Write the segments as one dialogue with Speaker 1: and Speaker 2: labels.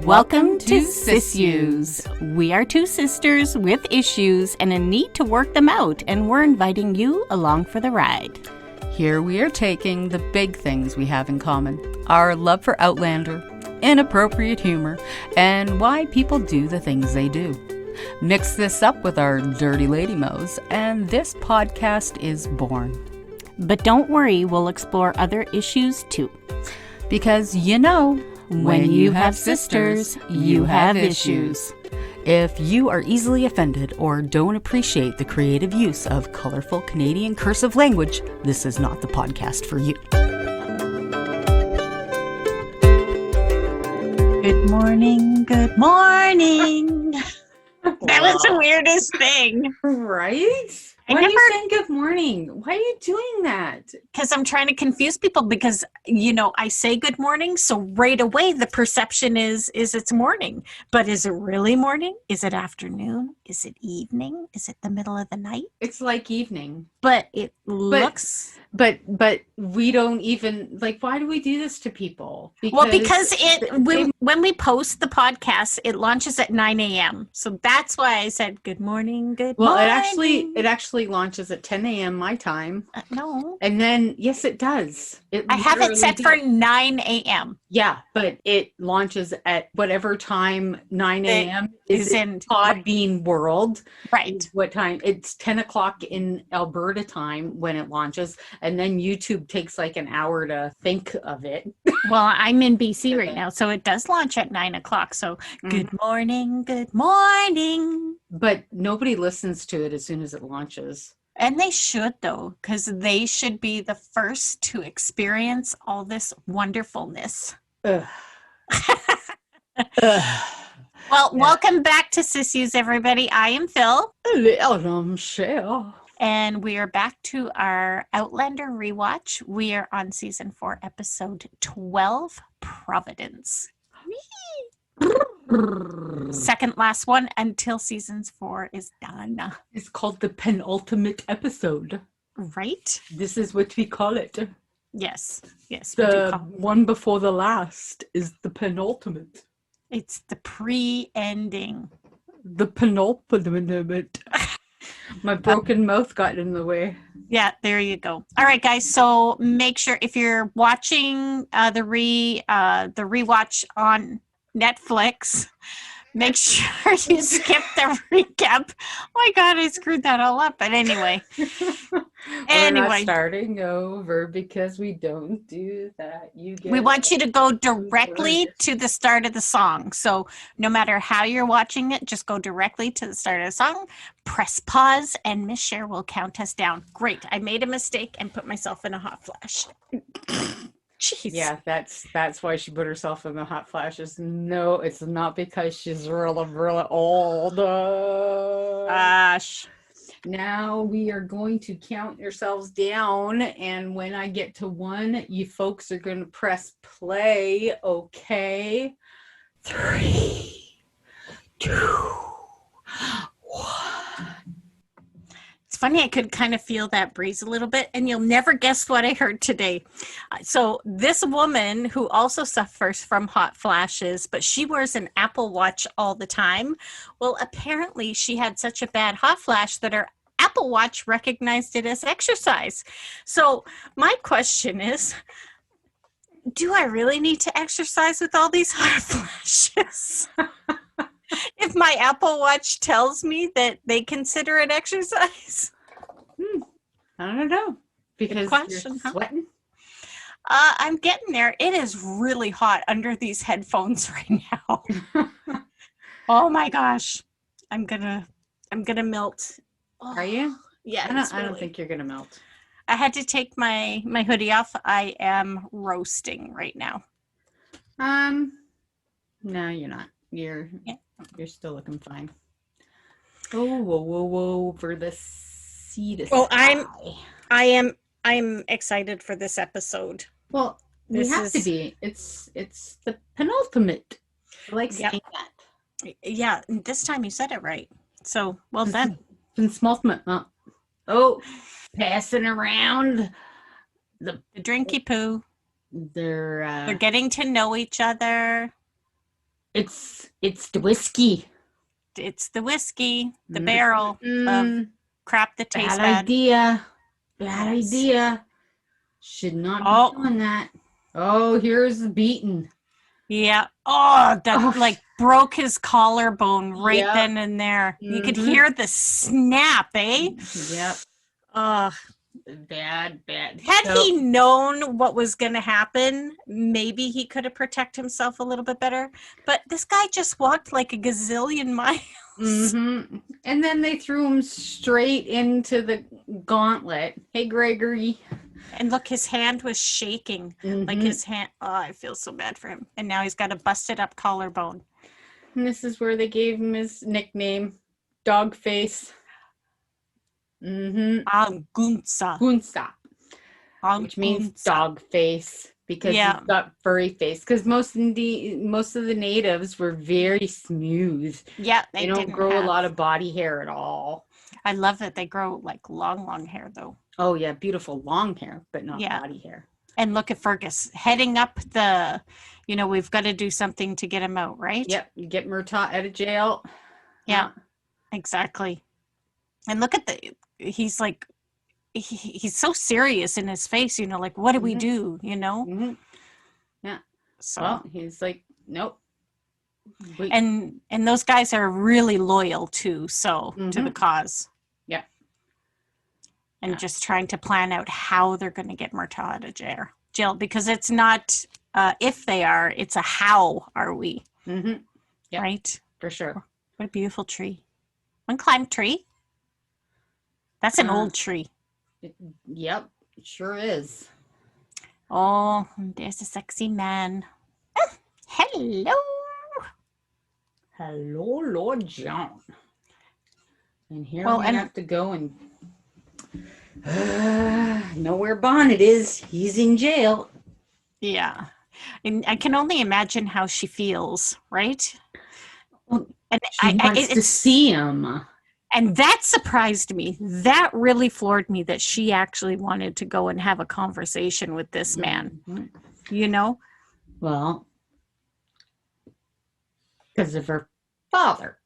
Speaker 1: Welcome to SIssues. We are two sisters with issues and a need to work them out, and we're inviting you along for the ride.
Speaker 2: Here we are taking the big things we have in common. Our love for Outlander, inappropriate humor, and why people do the things they do. Mix this up with our dirty lady mo's, and this podcast is born.
Speaker 1: But don't worry, we'll explore other issues too.
Speaker 2: Because you know,
Speaker 1: when you have sisters, you have issues.
Speaker 2: If you are easily offended or don't appreciate the creative use of colorful Canadian cursive language, this is not the podcast for you.
Speaker 1: Good morning, good morning. That was the weirdest thing.
Speaker 2: Right? Why are you saying good morning? Why are you doing that?
Speaker 1: Because I'm trying to confuse people because, I say good morning. So right away, the perception is it's morning. But is it really morning? Is it afternoon? Is it evening? Is it the middle of the night?
Speaker 2: It's like evening.
Speaker 1: But it looks...
Speaker 2: But we don't even, why do we do this to people?
Speaker 1: Because when we post the podcast, it launches at 9 a.m. So that's why I said good morning, good morning.
Speaker 2: Well, it actually launches at 10 a.m. my time.
Speaker 1: No.
Speaker 2: And then, yes, it does.
Speaker 1: I have it set for 9 a.m.
Speaker 2: Yeah, but it launches at whatever time 9 a.m. is in Podbean world.
Speaker 1: Right.
Speaker 2: What time? It's 10 o'clock in Alberta time when it launches. And then YouTube takes like an hour to think of it.
Speaker 1: Well, I'm in BC right now, so it does launch at 9 o'clock. So good morning, good morning.
Speaker 2: But nobody listens to it as soon as it launches.
Speaker 1: And they should, though, because they should be the first to experience all this wonderfulness.
Speaker 2: Ugh.
Speaker 1: Well, welcome back to SIssues, everybody. I am Phil.
Speaker 2: Hello, Michelle.
Speaker 1: And we are back to our Outlander rewatch. We are on season 4, episode 12, Providence. Second last one until season 4 is done.
Speaker 2: It's called the penultimate episode.
Speaker 1: Right?
Speaker 2: This is what we call it.
Speaker 1: Yes.
Speaker 2: The one before the last is the penultimate.
Speaker 1: It's the pre-ending.
Speaker 2: The penultimate. My broken mouth got in the way.
Speaker 1: Yeah, there you go. All right, guys. So make sure if you're watching the rewatch on Netflix, make sure you skip the recap. Oh my God, I screwed that all up. But anyway.
Speaker 2: We're not starting over because we don't do that.
Speaker 1: We want you to go directly to the start of the song. So no matter how you're watching it, just go directly to the start of the song, press pause, and Miss Cher will count us down. Great. I made a mistake and put myself in a hot flash. Jeez.
Speaker 2: Yeah, that's why she put herself in the hot flashes. No, it's not because she's really old.
Speaker 1: Gosh.
Speaker 2: Now we are going to count yourselves down, and when I get to 1, you folks are going to press play, okay? 3, 2, 1.
Speaker 1: It's funny, I could kind of feel that breeze a little bit, and you'll never guess what I heard today. So this woman who also suffers from hot flashes, but she wears an Apple Watch all the time. Well, apparently she had such a bad hot flash that her Apple Watch recognized it as exercise. So my question is, do I really need to exercise with all these hot flashes? If my Apple Watch tells me that they consider it exercise?
Speaker 2: I don't know. Because you're sweating?
Speaker 1: I'm getting there. It is really hot under these headphones right now. Oh my gosh. I'm gonna melt. Oh,
Speaker 2: are you?
Speaker 1: Yeah.
Speaker 2: I don't think you're gonna melt.
Speaker 1: I had to take my hoodie off. I am roasting right now.
Speaker 2: No, you're not. You're still looking fine. Oh, whoa, for the sea to sky.
Speaker 1: I'm excited for this episode.
Speaker 2: Well, we have to be. It's the penultimate. I like saying that.
Speaker 1: Yeah, this time you said it right. So, well done.
Speaker 2: Penultimate. Oh, passing around
Speaker 1: the drinky poo.
Speaker 2: They're
Speaker 1: getting to know each other.
Speaker 2: It's the whiskey.
Speaker 1: It's the whiskey, the barrel of crap that tastes
Speaker 2: Bad
Speaker 1: bad.
Speaker 2: idea. Bad
Speaker 1: Yes.
Speaker 2: idea. Should not
Speaker 1: Oh.
Speaker 2: be doing that. Oh, here's the beating.
Speaker 1: Yeah. Oh, that
Speaker 2: Oh.
Speaker 1: like broke his collarbone right
Speaker 2: Yep.
Speaker 1: then and there. You could hear the snap, eh?
Speaker 2: Yep. Bad.
Speaker 1: Had he known what was going to happen, maybe he could have protected himself a little bit better. But this guy just walked like a gazillion miles.
Speaker 2: And then they threw him straight into the gauntlet. Hey, Gregory.
Speaker 1: And look, his hand was shaking. Like his hand. Oh, I feel so bad for him. And now he's got a busted up collarbone.
Speaker 2: And this is where they gave him his nickname, Dogface.
Speaker 1: Gunsa.
Speaker 2: Which means dog face, because he's got furry face. Because most of the natives were very smooth.
Speaker 1: Yeah,
Speaker 2: they don't grow a lot of body hair at all.
Speaker 1: I love that they grow like long hair though.
Speaker 2: Oh yeah, beautiful long hair, but not body hair.
Speaker 1: And look at Fergus heading up the. We've got to do something to get him out, right?
Speaker 2: Yep, you get Murtaugh out of jail.
Speaker 1: Yeah, exactly. And look at he's like, he's so serious in his face, like, what do we do,
Speaker 2: Yeah. So well, he's like, nope.
Speaker 1: And those guys are really loyal too, to the cause.
Speaker 2: Yeah.
Speaker 1: And just trying to plan out how they're going to get Murtaugh out of jail, because it's not if they are, it's a how are we.
Speaker 2: Yeah,
Speaker 1: right?
Speaker 2: For sure.
Speaker 1: What a beautiful tree. One climb tree. That's an old tree.
Speaker 2: Yep, it sure is.
Speaker 1: Oh, there's a sexy man. Hello.
Speaker 2: Hello, Lord John. And here we have to go and know where Bonnet is. He's in jail.
Speaker 1: Yeah. And I can only imagine how she feels, right?
Speaker 2: Well, and she wants to see him.
Speaker 1: And that surprised me. That really floored me that she actually wanted to go and have a conversation with this man.
Speaker 2: Well, because of her father.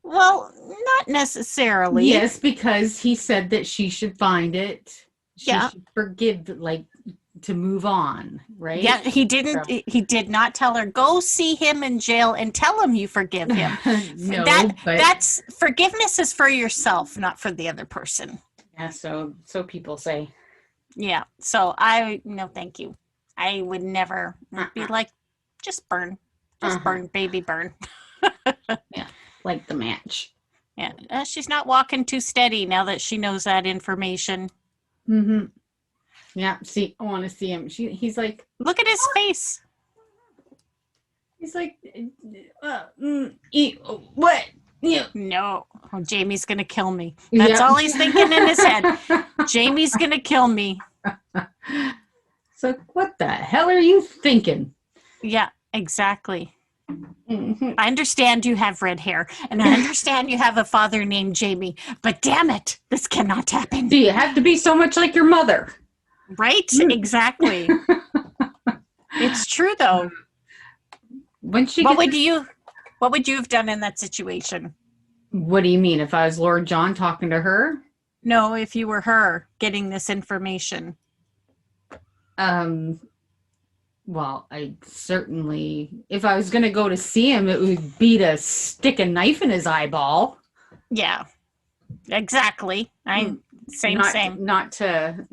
Speaker 1: Well, not necessarily.
Speaker 2: Yes, because he said that she should find it. She should forgive, to move on, right?
Speaker 1: Yeah, he didn't. So. He did not tell her, go see him in jail and tell him you forgive him.
Speaker 2: No,
Speaker 1: that's forgiveness is for yourself, not for the other person.
Speaker 2: Yeah, so people say.
Speaker 1: Yeah, so no, thank you. I would never be like, just burn, burn, baby, burn.
Speaker 2: Yeah, like the match.
Speaker 1: Yeah, she's not walking too steady now that she knows that information.
Speaker 2: Yeah, see, I want to see him. He's like,
Speaker 1: look at his face.
Speaker 2: He's like, what? Yeah.
Speaker 1: No, Jamie's gonna kill me. That's all he's thinking in his head. Jamie's gonna kill me.
Speaker 2: So what the hell are you thinking?
Speaker 1: Yeah, exactly. I understand you have red hair, and I understand you have a father named Jamie, but damn it, this cannot happen.
Speaker 2: Do you have to be so much like your mother?
Speaker 1: Right? Exactly. It's true, though.
Speaker 2: When she
Speaker 1: what would you have done in that situation?
Speaker 2: What do you mean? If I was Lord John talking to her?
Speaker 1: No, if you were her getting this information.
Speaker 2: Well, I certainly, if I was going to go to see him, it would be to stick a knife in his eyeball.
Speaker 1: Yeah, exactly. Same.
Speaker 2: Not to,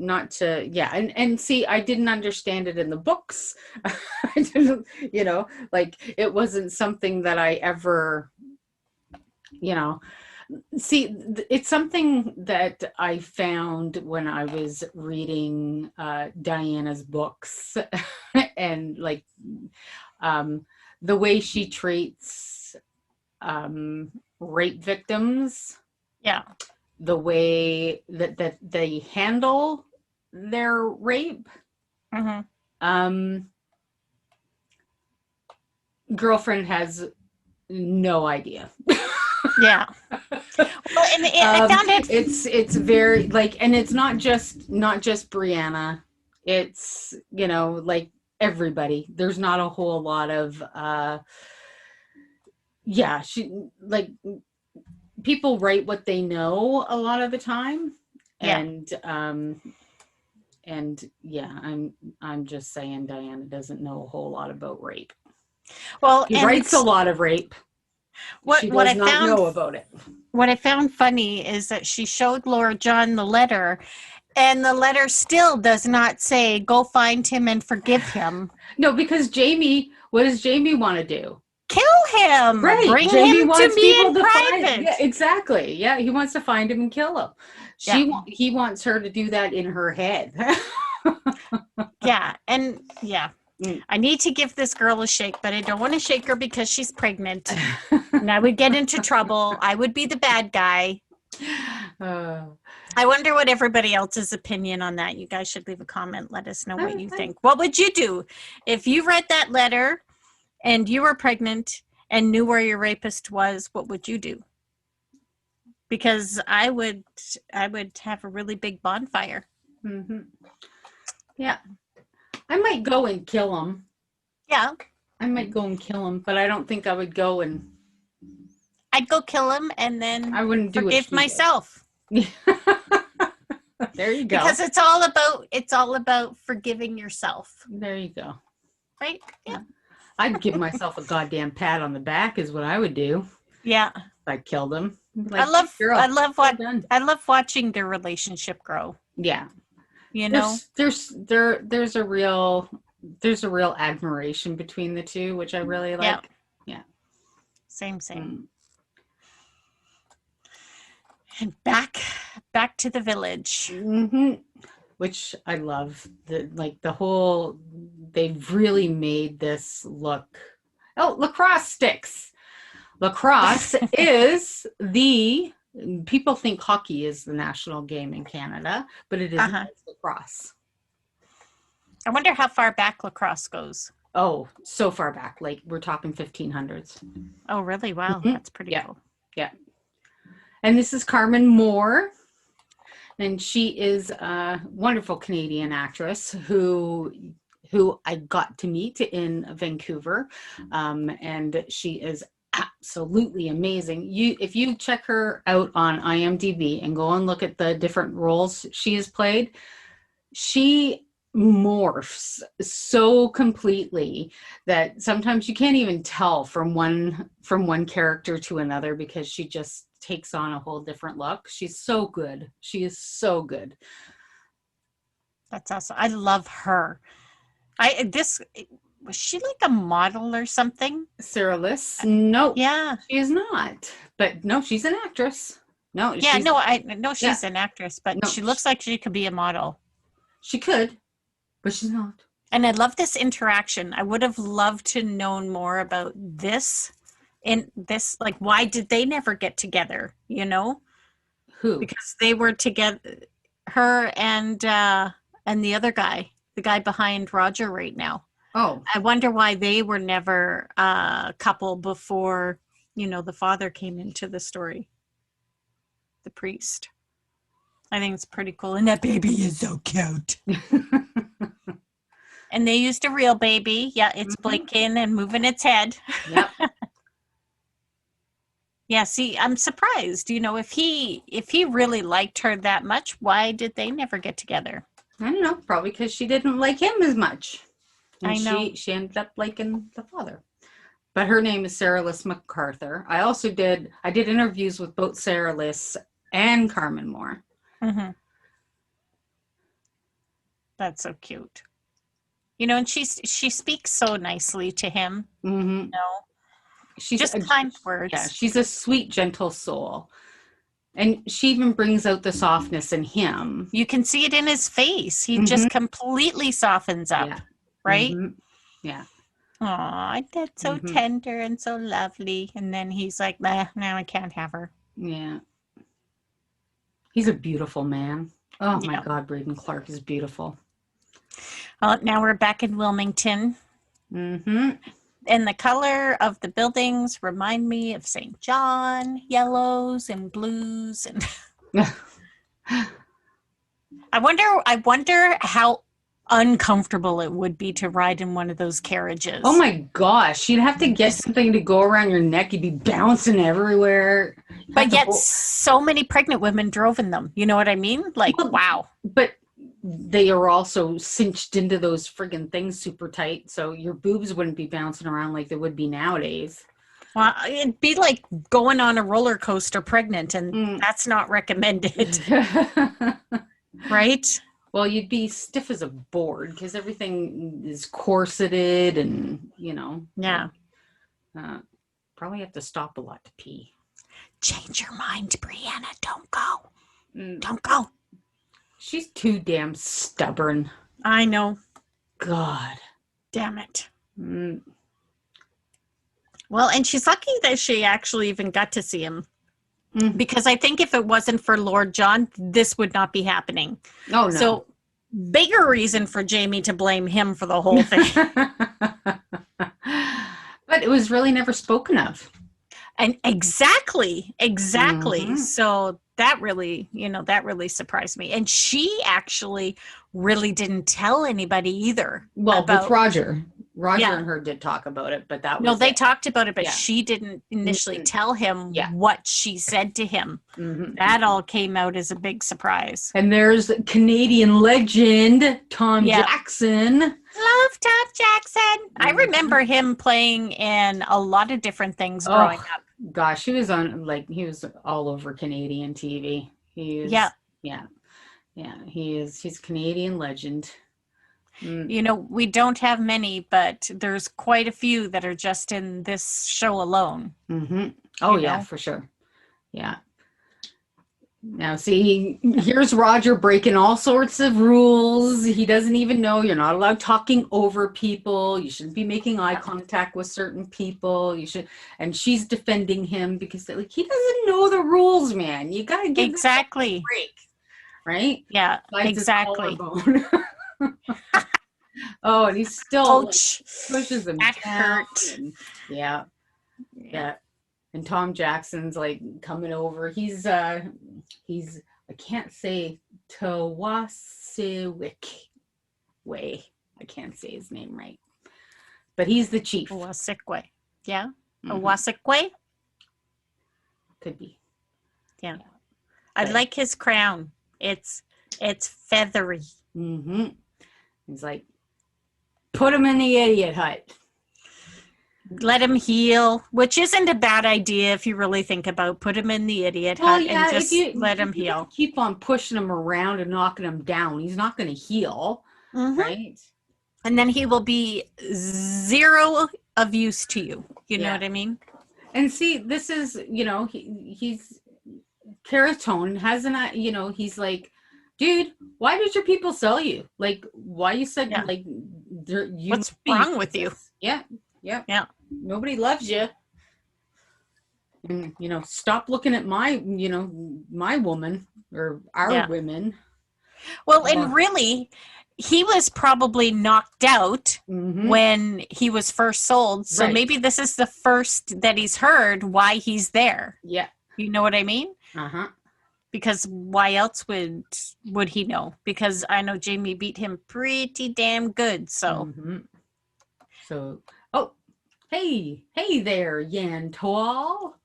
Speaker 2: yeah. And see, I didn't understand it in the books. I didn't, it wasn't something that I ever, see, it's something that I found when I was reading Diana's books and the way she treats rape victims.
Speaker 1: Yeah.
Speaker 2: The way that they handle their rape. Girlfriend has no idea.
Speaker 1: Yeah. Well, and I found
Speaker 2: it's very and it's not just Brianna. It's everybody. There's not a whole lot of she like people write what they know a lot of the time. And I'm just saying Diana doesn't know a whole lot about rape.
Speaker 1: Well,
Speaker 2: she writes a lot of rape. She does not know about it.
Speaker 1: What I found funny is that she showed Laura John the letter, and the letter still does not say, go find him and forgive him.
Speaker 2: No, because Jamie, what does Jamie want to do?
Speaker 1: Kill him.
Speaker 2: Right.
Speaker 1: Bring
Speaker 2: Jamie
Speaker 1: him
Speaker 2: wants
Speaker 1: to me
Speaker 2: people
Speaker 1: in
Speaker 2: to
Speaker 1: private.
Speaker 2: find, yeah, exactly. Yeah, he wants to find him and kill him. He wants her to do that in her head.
Speaker 1: Yeah, and I need to give this girl a shake, but I don't want to shake her because she's pregnant. And I would get into trouble. I would be the bad guy. I wonder what everybody else's opinion on that. You guys should leave a comment. Let us know what you think. What would you do if you read that letter and you were pregnant and knew where your rapist was? What would you do? Because I would have a really big bonfire.
Speaker 2: Mm-hmm. Yeah. I might go and kill him.
Speaker 1: Yeah.
Speaker 2: I might go and kill him, but I don't think I would go and...
Speaker 1: I'd go kill him and then
Speaker 2: I wouldn't
Speaker 1: forgive myself.
Speaker 2: There you go.
Speaker 1: Because it's all about forgiving yourself.
Speaker 2: There you go.
Speaker 1: Right? Yeah.
Speaker 2: I'd give myself a goddamn pat on the back is what I would do.
Speaker 1: Yeah.
Speaker 2: If I killed him. Like,
Speaker 1: I love watching their relationship grow.
Speaker 2: Yeah.
Speaker 1: You know,
Speaker 2: there's a real admiration between the two, which I really like. Yeah.
Speaker 1: Same. And back to the village.
Speaker 2: Mm-hmm. Which I love. They've really made this look. Oh, lacrosse sticks. Lacrosse is people think hockey is the national game in Canada, but it is lacrosse.
Speaker 1: I wonder how far back lacrosse goes.
Speaker 2: Oh, so far back. Like we're talking 1500s.
Speaker 1: Oh, really? Wow. Mm-hmm. That's pretty cool.
Speaker 2: Yeah. And this is Carmen Moore. And she is a wonderful Canadian actress who I got to meet in Vancouver. And she is absolutely amazing. If you check her out on IMDb and go and look at the different roles she has played, she morphs so completely that sometimes you can't even tell from one character to another because she just takes on a whole different look. She's so good. She is so good.
Speaker 1: That's awesome. I love her. Was she like a model or something?
Speaker 2: Sarah Liss? No.
Speaker 1: Yeah.
Speaker 2: She is not. But no, she's an actress. No.
Speaker 1: Yeah, I know she's an actress, but she looks like she could be a model.
Speaker 2: She could, but she's not.
Speaker 1: And I love this interaction. I would have loved to know more about this. Like, why did they never get together? You know?
Speaker 2: Who?
Speaker 1: Because they were together, her and the other guy, the guy behind Roger right now.
Speaker 2: Oh.
Speaker 1: I wonder why they were never a couple before, the father came into the story. The priest. I think it's pretty cool. And that baby is so cute. And they used a real baby. Yeah, it's blinking and moving its head.
Speaker 2: Yep.
Speaker 1: Yeah, see, I'm surprised. If he really liked her that much, why did they never get together?
Speaker 2: I don't know. Probably because she didn't like him as much. And
Speaker 1: I know.
Speaker 2: She ended up liking the father. But her name is Sarah Liss MacArthur. I did interviews with both Sarah Liss and Carmen Moore.
Speaker 1: Mm-hmm. That's so cute. And she speaks so nicely to him.
Speaker 2: Mm-hmm.
Speaker 1: She's just kind words.
Speaker 2: Yeah, she's a sweet, gentle soul. And she even brings out the softness in him.
Speaker 1: You can see it in his face. He just completely softens up, right?
Speaker 2: Mm-hmm. Yeah.
Speaker 1: Aw, that's so tender and so lovely. And then he's like, nah, now I can't have her.
Speaker 2: Yeah. He's a beautiful man. Oh, my God, Braden Clark is beautiful.
Speaker 1: Well, now we're back in Wilmington.
Speaker 2: Mm-hmm.
Speaker 1: And the color of the buildings remind me of St. John, yellows and blues. And I wonder how uncomfortable it would be to ride in one of those carriages.
Speaker 2: Oh my gosh, you'd have to get something to go around your neck. You'd be bouncing everywhere.
Speaker 1: But yet so many pregnant women drove in them. You know what I mean? Like,
Speaker 2: Well,
Speaker 1: wow.
Speaker 2: But they are also cinched into those friggin' things super tight, so your boobs wouldn't be bouncing around like they would be nowadays.
Speaker 1: Well, it'd be like going on a roller coaster pregnant, and that's not recommended. Right?
Speaker 2: Well, you'd be stiff as a board because everything is corseted and,
Speaker 1: Yeah.
Speaker 2: Probably have to stop a lot to pee.
Speaker 1: Change your mind, Brianna. Don't go. Don't go.
Speaker 2: She's too damn stubborn.
Speaker 1: I know.
Speaker 2: God.
Speaker 1: Damn it. Well, and she's lucky that she actually even got to see him. Because I think if it wasn't for Lord John, this would not be happening.
Speaker 2: Oh, no.
Speaker 1: So, bigger reason for Jamie to blame him for the whole thing.
Speaker 2: But it was really never spoken of.
Speaker 1: And exactly. So that really, that really surprised me. And she actually really didn't tell anybody either.
Speaker 2: Well, with Roger. Roger and her did talk about it, but that was
Speaker 1: they talked about it, but she didn't initially tell him what she said to him. That all came out as a big surprise.
Speaker 2: And there's Canadian legend Tom Jackson.
Speaker 1: Love Tom Jackson. I remember him playing in a lot of different things growing up.
Speaker 2: Gosh, he was all over Canadian TV. He's a Canadian legend.
Speaker 1: We don't have many, but there's quite a few that are just in this show alone.
Speaker 2: Oh, yeah, for sure. Yeah. Now, see, here's Roger breaking all sorts of rules. He doesn't even know you're not allowed talking over people. You shouldn't be making eye contact with certain people. And she's defending him because he doesn't know the rules, man. You got to give him a break, right?
Speaker 1: Yeah, exactly.
Speaker 2: Oh, and he's still pushes him
Speaker 1: that
Speaker 2: down.
Speaker 1: Hurt.
Speaker 2: Yeah. And Tom Jackson's coming over. He's I can't say Tawasiwik way. I can't say his name right. But he's the chief.
Speaker 1: Wasikwe. Yeah. Wasikwe?
Speaker 2: Could be.
Speaker 1: Yeah. I like his crown. It's feathery.
Speaker 2: He's like, put him in the idiot hut.
Speaker 1: Let him heal, which isn't a bad idea if you really think about put him in the idiot hut and just let him heal.
Speaker 2: Keep on pushing him around and knocking him down. He's not going to heal, right?
Speaker 1: And then he will be zero of use to you. You know what I mean?
Speaker 2: And see, this is, he's Caratone hasn't, he's like, dude, why did your people sell you? Why you said,
Speaker 1: what's wrong with you?
Speaker 2: Yeah. Nobody loves you. And, stop looking at my woman or our women.
Speaker 1: Well, and really, he was probably knocked out when he was first sold. So maybe this is the first that he's heard why he's there.
Speaker 2: Yeah.
Speaker 1: You know what I mean? Because why else would he know? Because I know Jamie beat him pretty damn good. So,
Speaker 2: hey there, Yan Toal.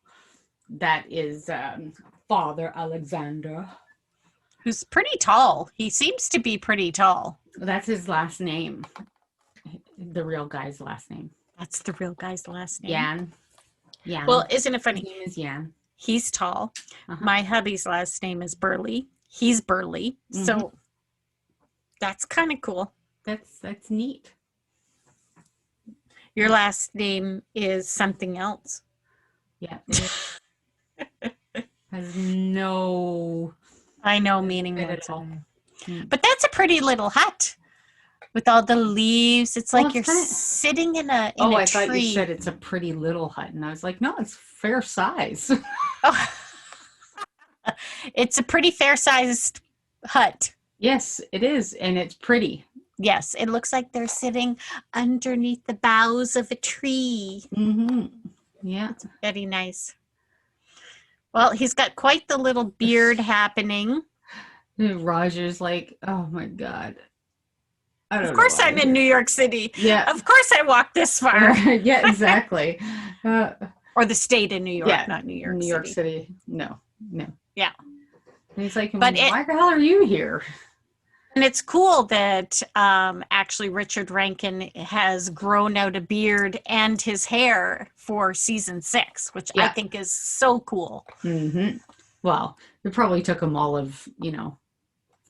Speaker 2: That is Father Alexander,
Speaker 1: who's pretty tall. He seems to be pretty tall.
Speaker 2: That's his last name. The real guy's last name.
Speaker 1: That's the real guy's last name.
Speaker 2: Yan.
Speaker 1: Well, isn't it funny?
Speaker 2: His name is Yan.
Speaker 1: He's tall. My hubby's last name is Burley. He's Burley. So that's kind of cool.
Speaker 2: That's neat.
Speaker 1: Your last name is something else.
Speaker 2: Yeah. Has no
Speaker 1: meaning whatsoever. But that's a pretty little hut with all the leaves. It's like you're sitting in a tree.
Speaker 2: I thought you said it's a pretty little hut, and I was like, no, it's fair size.
Speaker 1: It's a pretty fair sized hut.
Speaker 2: Yes, it is, and it's pretty.
Speaker 1: Yes, it looks like they're sitting underneath the boughs of a tree.
Speaker 2: Yeah.
Speaker 1: It's very nice. Well, he's got quite the little beard happening.
Speaker 2: Roger's like, oh my God.
Speaker 3: I
Speaker 1: Of
Speaker 3: don't know
Speaker 1: course
Speaker 3: why.
Speaker 1: I'm in New York City.
Speaker 3: Yeah.
Speaker 1: Of course I walked this far.
Speaker 3: Yeah, exactly.
Speaker 1: Or the state of New York,
Speaker 3: Yeah,
Speaker 1: not New York
Speaker 3: New
Speaker 1: City.
Speaker 3: York City. No.
Speaker 1: Yeah.
Speaker 3: And he's like,
Speaker 1: But
Speaker 3: why the hell are you here?
Speaker 1: and it's cool that actually Richard Rankin has grown out a beard and his hair for season 6, which I think is so cool.
Speaker 3: Mm-hmm. Well, it probably took him all of,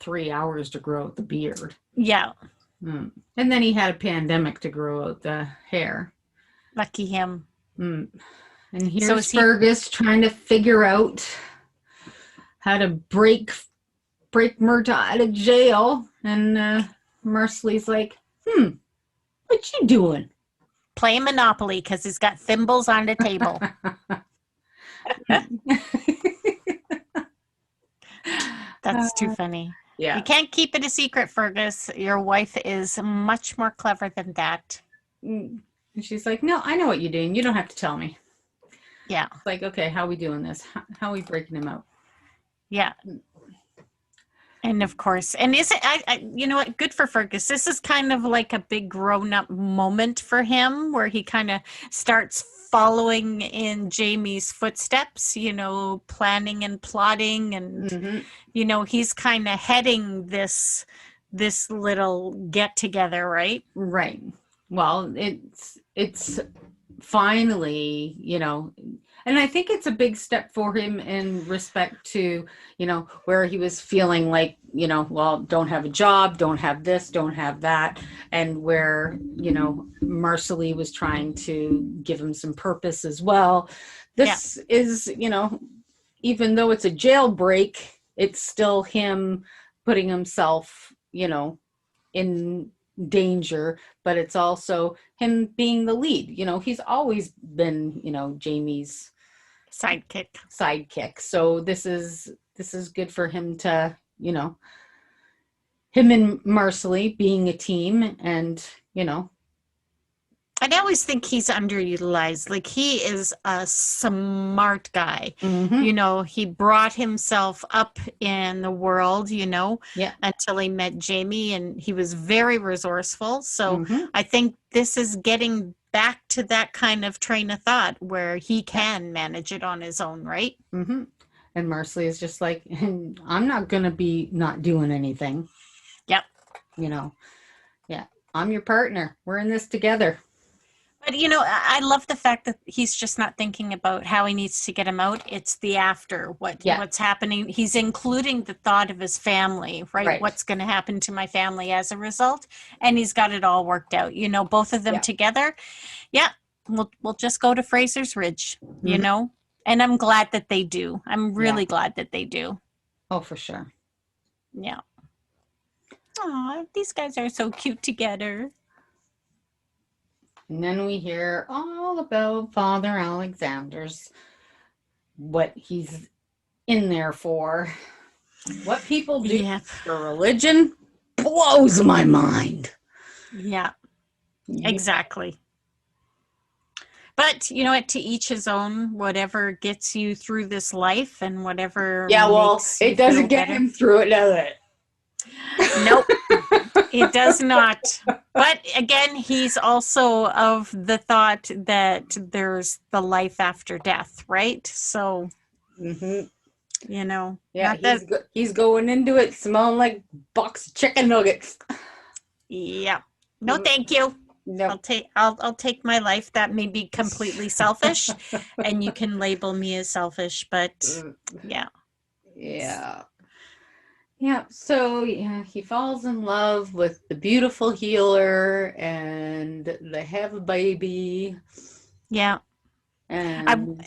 Speaker 3: 3 hours to grow out the beard.
Speaker 1: Yeah.
Speaker 3: And then he had a pandemic to grow out the hair.
Speaker 1: Lucky him.
Speaker 3: And here's Fergus trying to figure out how to break Murta out of jail. And Merciless's like, what you doing?
Speaker 1: Playing Monopoly because he's got thimbles on the table. That's too funny.
Speaker 3: Yeah.
Speaker 1: You can't keep it a secret, Fergus. Your wife is much more clever than that.
Speaker 3: And she's like, no, I know what you're doing. You don't have to tell me.
Speaker 1: Yeah.
Speaker 3: It's like, okay, how are we doing this? How are we breaking him out?
Speaker 1: Yeah. And of course, and is it, you know what, good for Fergus. This is kind of like a big grown-up moment for him where he kind of starts following in Jamie's footsteps, planning and plotting. And, he's kind of heading this little get-together, right?
Speaker 3: Right. Well, it's finally, and I think it's a big step for him in respect to, where he was feeling like, well, don't have a job, don't have this, don't have that. And where, Merciless was trying to give him some purpose as well. This is, even though it's a jailbreak, it's still him putting himself, in danger, but it's also him being the lead. He's always been, Jamie's sidekick. So this is good for him to, him and Merciless being a team. And
Speaker 1: I always think he's underutilized. Like, he is a smart guy. He brought himself up in the world, until he met Jamie, and he was very resourceful. So I think this is getting back to that kind of train of thought where he can manage it on his own, right?
Speaker 3: And Merciless is just like, I'm not going to be not doing anything.
Speaker 1: Yep.
Speaker 3: I'm your partner. We're in this together.
Speaker 1: But, I love the fact that he's just not thinking about how he needs to get him out. It's the after, what's happening. He's including the thought of his family, right? What's going to happen to my family as a result. And he's got it all worked out, both of them together. Yeah. We'll just go to Fraser's Ridge, and I'm glad that they do. I'm really glad that they do.
Speaker 3: Oh, for sure.
Speaker 1: Yeah. Aw, these guys are so cute together.
Speaker 3: And then we hear all about Father Alexander's, what he's in there for. What people do for religion blows my mind.
Speaker 1: Yeah, exactly. But you know what? To each his own. Whatever gets you through this life, and whatever.
Speaker 3: Yeah, well, it doesn't get him through it, does it?
Speaker 1: Nope, it does not. But again, he's also of the thought that there's the life after death, right? So,
Speaker 3: yeah, he's going into it smelling like box of chicken nuggets.
Speaker 1: Yeah. No, thank you. No. I'll take my life. That may be completely selfish, and you can label me as selfish, but yeah.
Speaker 3: Yeah, so he falls in love with the beautiful healer, and they have a baby.
Speaker 1: Yeah.
Speaker 3: And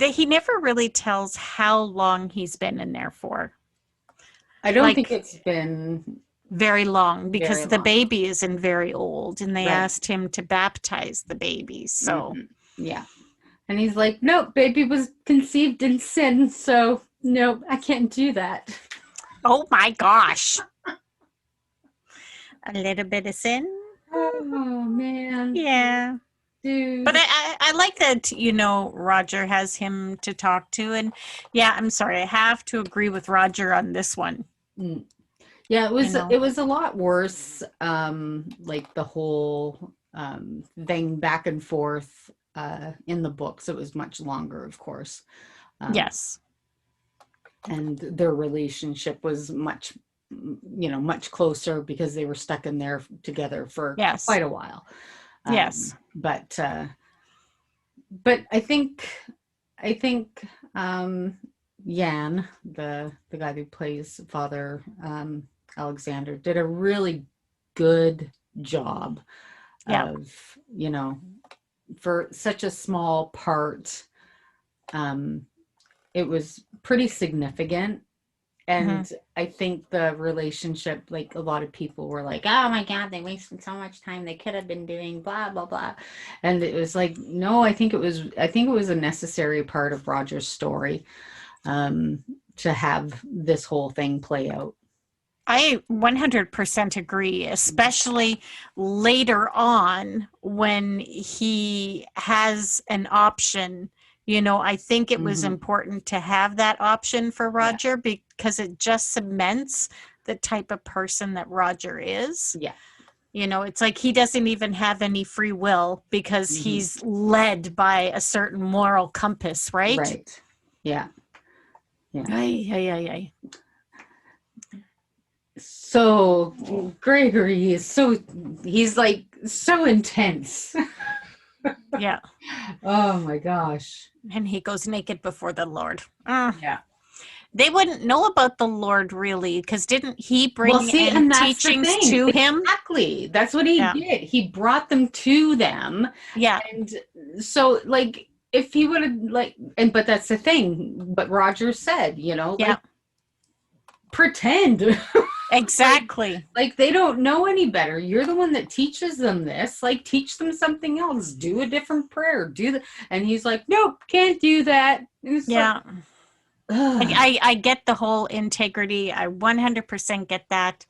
Speaker 1: he never really tells how long he's been in there for.
Speaker 3: I don't think it's been
Speaker 1: very long, because the baby isn't very old, and they asked him to baptize the baby. So
Speaker 3: yeah. And he's like, nope, baby was conceived in sin, so nope, I can't do that.
Speaker 1: Oh my gosh. A little bit of sin.
Speaker 3: Oh man.
Speaker 1: Yeah.
Speaker 3: Dude.
Speaker 1: But I like that, Roger has him to talk to. And yeah, I'm sorry, I have to agree with Roger on this one.
Speaker 3: Yeah, it was
Speaker 1: You know?
Speaker 3: it was a lot worse. Like the whole thing back and forth in the books. It was much longer, of course.
Speaker 1: Yes.
Speaker 3: And their relationship was much, much closer because they were stuck in there together for
Speaker 1: Yes.
Speaker 3: quite a while.
Speaker 1: Yes.
Speaker 3: But I think Jan, the guy who plays Father Alexander, did a really good job
Speaker 1: Yeah.
Speaker 3: of, for such a small part. It was pretty significant. And I think the relationship, like a lot of people were like, oh my God, they wasted so much time. They could have been doing blah, blah, blah. And it was like, no, I think it was a necessary part of Roger's story to have this whole thing play out.
Speaker 1: I 100% agree, especially later on when he has an option. I think it was important to have that option for Roger because it just cements the type of person that Roger is.
Speaker 3: Yeah.
Speaker 1: It's like he doesn't even have any free will because he's led by a certain moral compass, right?
Speaker 3: Right. Yeah. Yeah.
Speaker 1: Aye.
Speaker 3: So Gregory he's like so intense.
Speaker 1: Yeah.
Speaker 3: Oh my gosh.
Speaker 1: And he goes naked before the Lord.
Speaker 3: Yeah.
Speaker 1: They wouldn't know about the Lord really, because didn't he bring
Speaker 3: and that's
Speaker 1: teachings to him?
Speaker 3: Exactly. That's what he did. He brought them to them.
Speaker 1: Yeah.
Speaker 3: And so like if he would have but that's the thing. But Roger said, pretend.
Speaker 1: Exactly.
Speaker 3: Like they don't know any better. You're the one that teaches them this. Like teach them something else. Do a different prayer. And he's like, nope, can't do that.
Speaker 1: Yeah. I get the whole integrity. I 100% get that.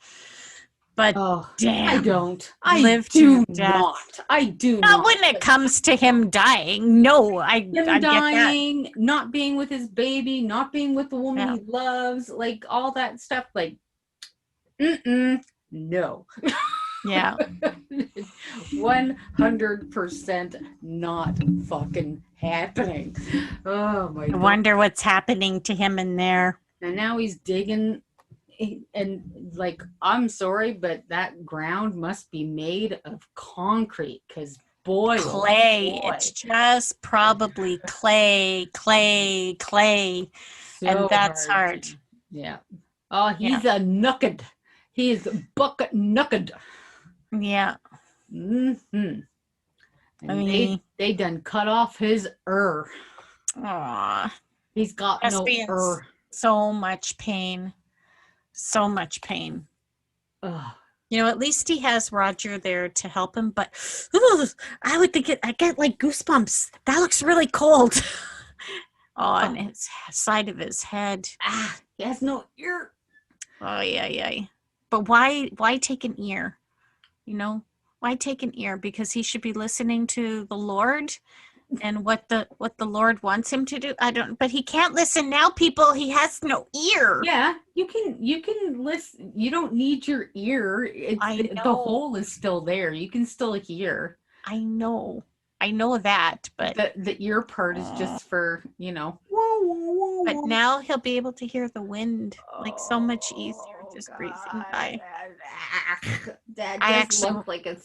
Speaker 1: But damn,
Speaker 3: I don't.
Speaker 1: I
Speaker 3: do not. I do not.
Speaker 1: Not when it comes to him dying. No, I
Speaker 3: dying,
Speaker 1: get that.
Speaker 3: Not being with his baby, not being with the woman he loves, like all that stuff. Like, no.
Speaker 1: Yeah.
Speaker 3: 100% not fucking happening. Oh my God.
Speaker 1: I wonder what's happening to him in there.
Speaker 3: And now he's digging, and like, I'm sorry, but that ground must be made of concrete because
Speaker 1: clay. It's just probably clay.
Speaker 3: So
Speaker 1: and that's hard.
Speaker 3: Yeah. Oh, he's a nucked. He's bucket nucked.
Speaker 1: Yeah.
Speaker 3: And they done cut off his
Speaker 1: Aw.
Speaker 3: He's got no
Speaker 1: so much pain. So much pain.
Speaker 3: Ugh.
Speaker 1: At least he has Roger there to help him, but I would think I get like goosebumps. That looks really cold. On his side of his head.
Speaker 3: He has no ear.
Speaker 1: Oh, yeah. But why take an ear? Why take an ear? Because he should be listening to the Lord and what the Lord wants him to do. But he can't listen now, people. He has no ear.
Speaker 3: Yeah, you can listen. You don't need your ear. The hole is still there. You can still hear.
Speaker 1: I know that, but
Speaker 3: the ear part is just for,
Speaker 1: But now he'll be able to hear the wind like so much easier, just breathing by.
Speaker 3: That does look like a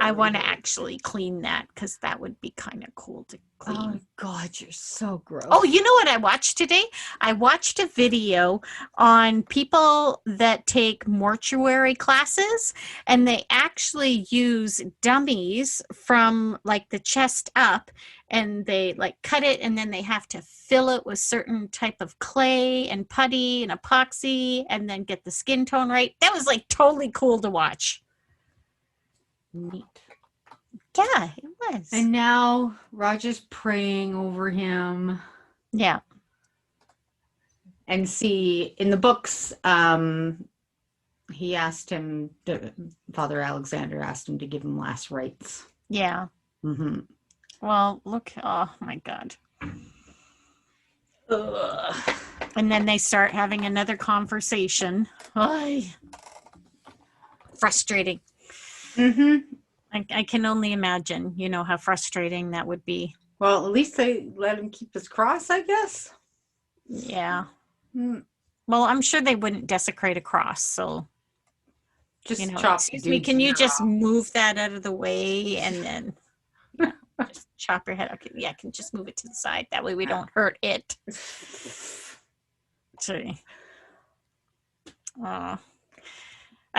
Speaker 1: I want to actually clean that because that would be kind of cool to clean.
Speaker 3: Oh God, you're so gross.
Speaker 1: Oh, you know what I watched today? I watched a video on people that take mortuary classes, and they actually use dummies from like the chest up, and they like cut it, and then they have to fill it with certain type of clay and putty and epoxy, and then get the skin tone right. That was like totally cool to watch.
Speaker 3: Neat.
Speaker 1: Yeah, it was.
Speaker 3: And now Roger's praying over him.
Speaker 1: Yeah.
Speaker 3: And see, in the books, he asked him, Father Alexander asked him to give him last rites.
Speaker 1: Yeah.
Speaker 3: Mm-hmm.
Speaker 1: Well, look, oh my God.
Speaker 3: Ugh.
Speaker 1: And then they start having another conversation. Ay, frustrating.
Speaker 3: Mm-hmm.
Speaker 1: I can only imagine, how frustrating that would be.
Speaker 3: Well, at least they let him keep his cross, I guess.
Speaker 1: Yeah.
Speaker 3: Mm.
Speaker 1: Well, I'm sure they wouldn't desecrate a cross. So,
Speaker 3: Just chop
Speaker 1: excuse me, can you just move that out of the way and then just chop your head? Okay, yeah, I can just move it to the side. That way we don't hurt it. See.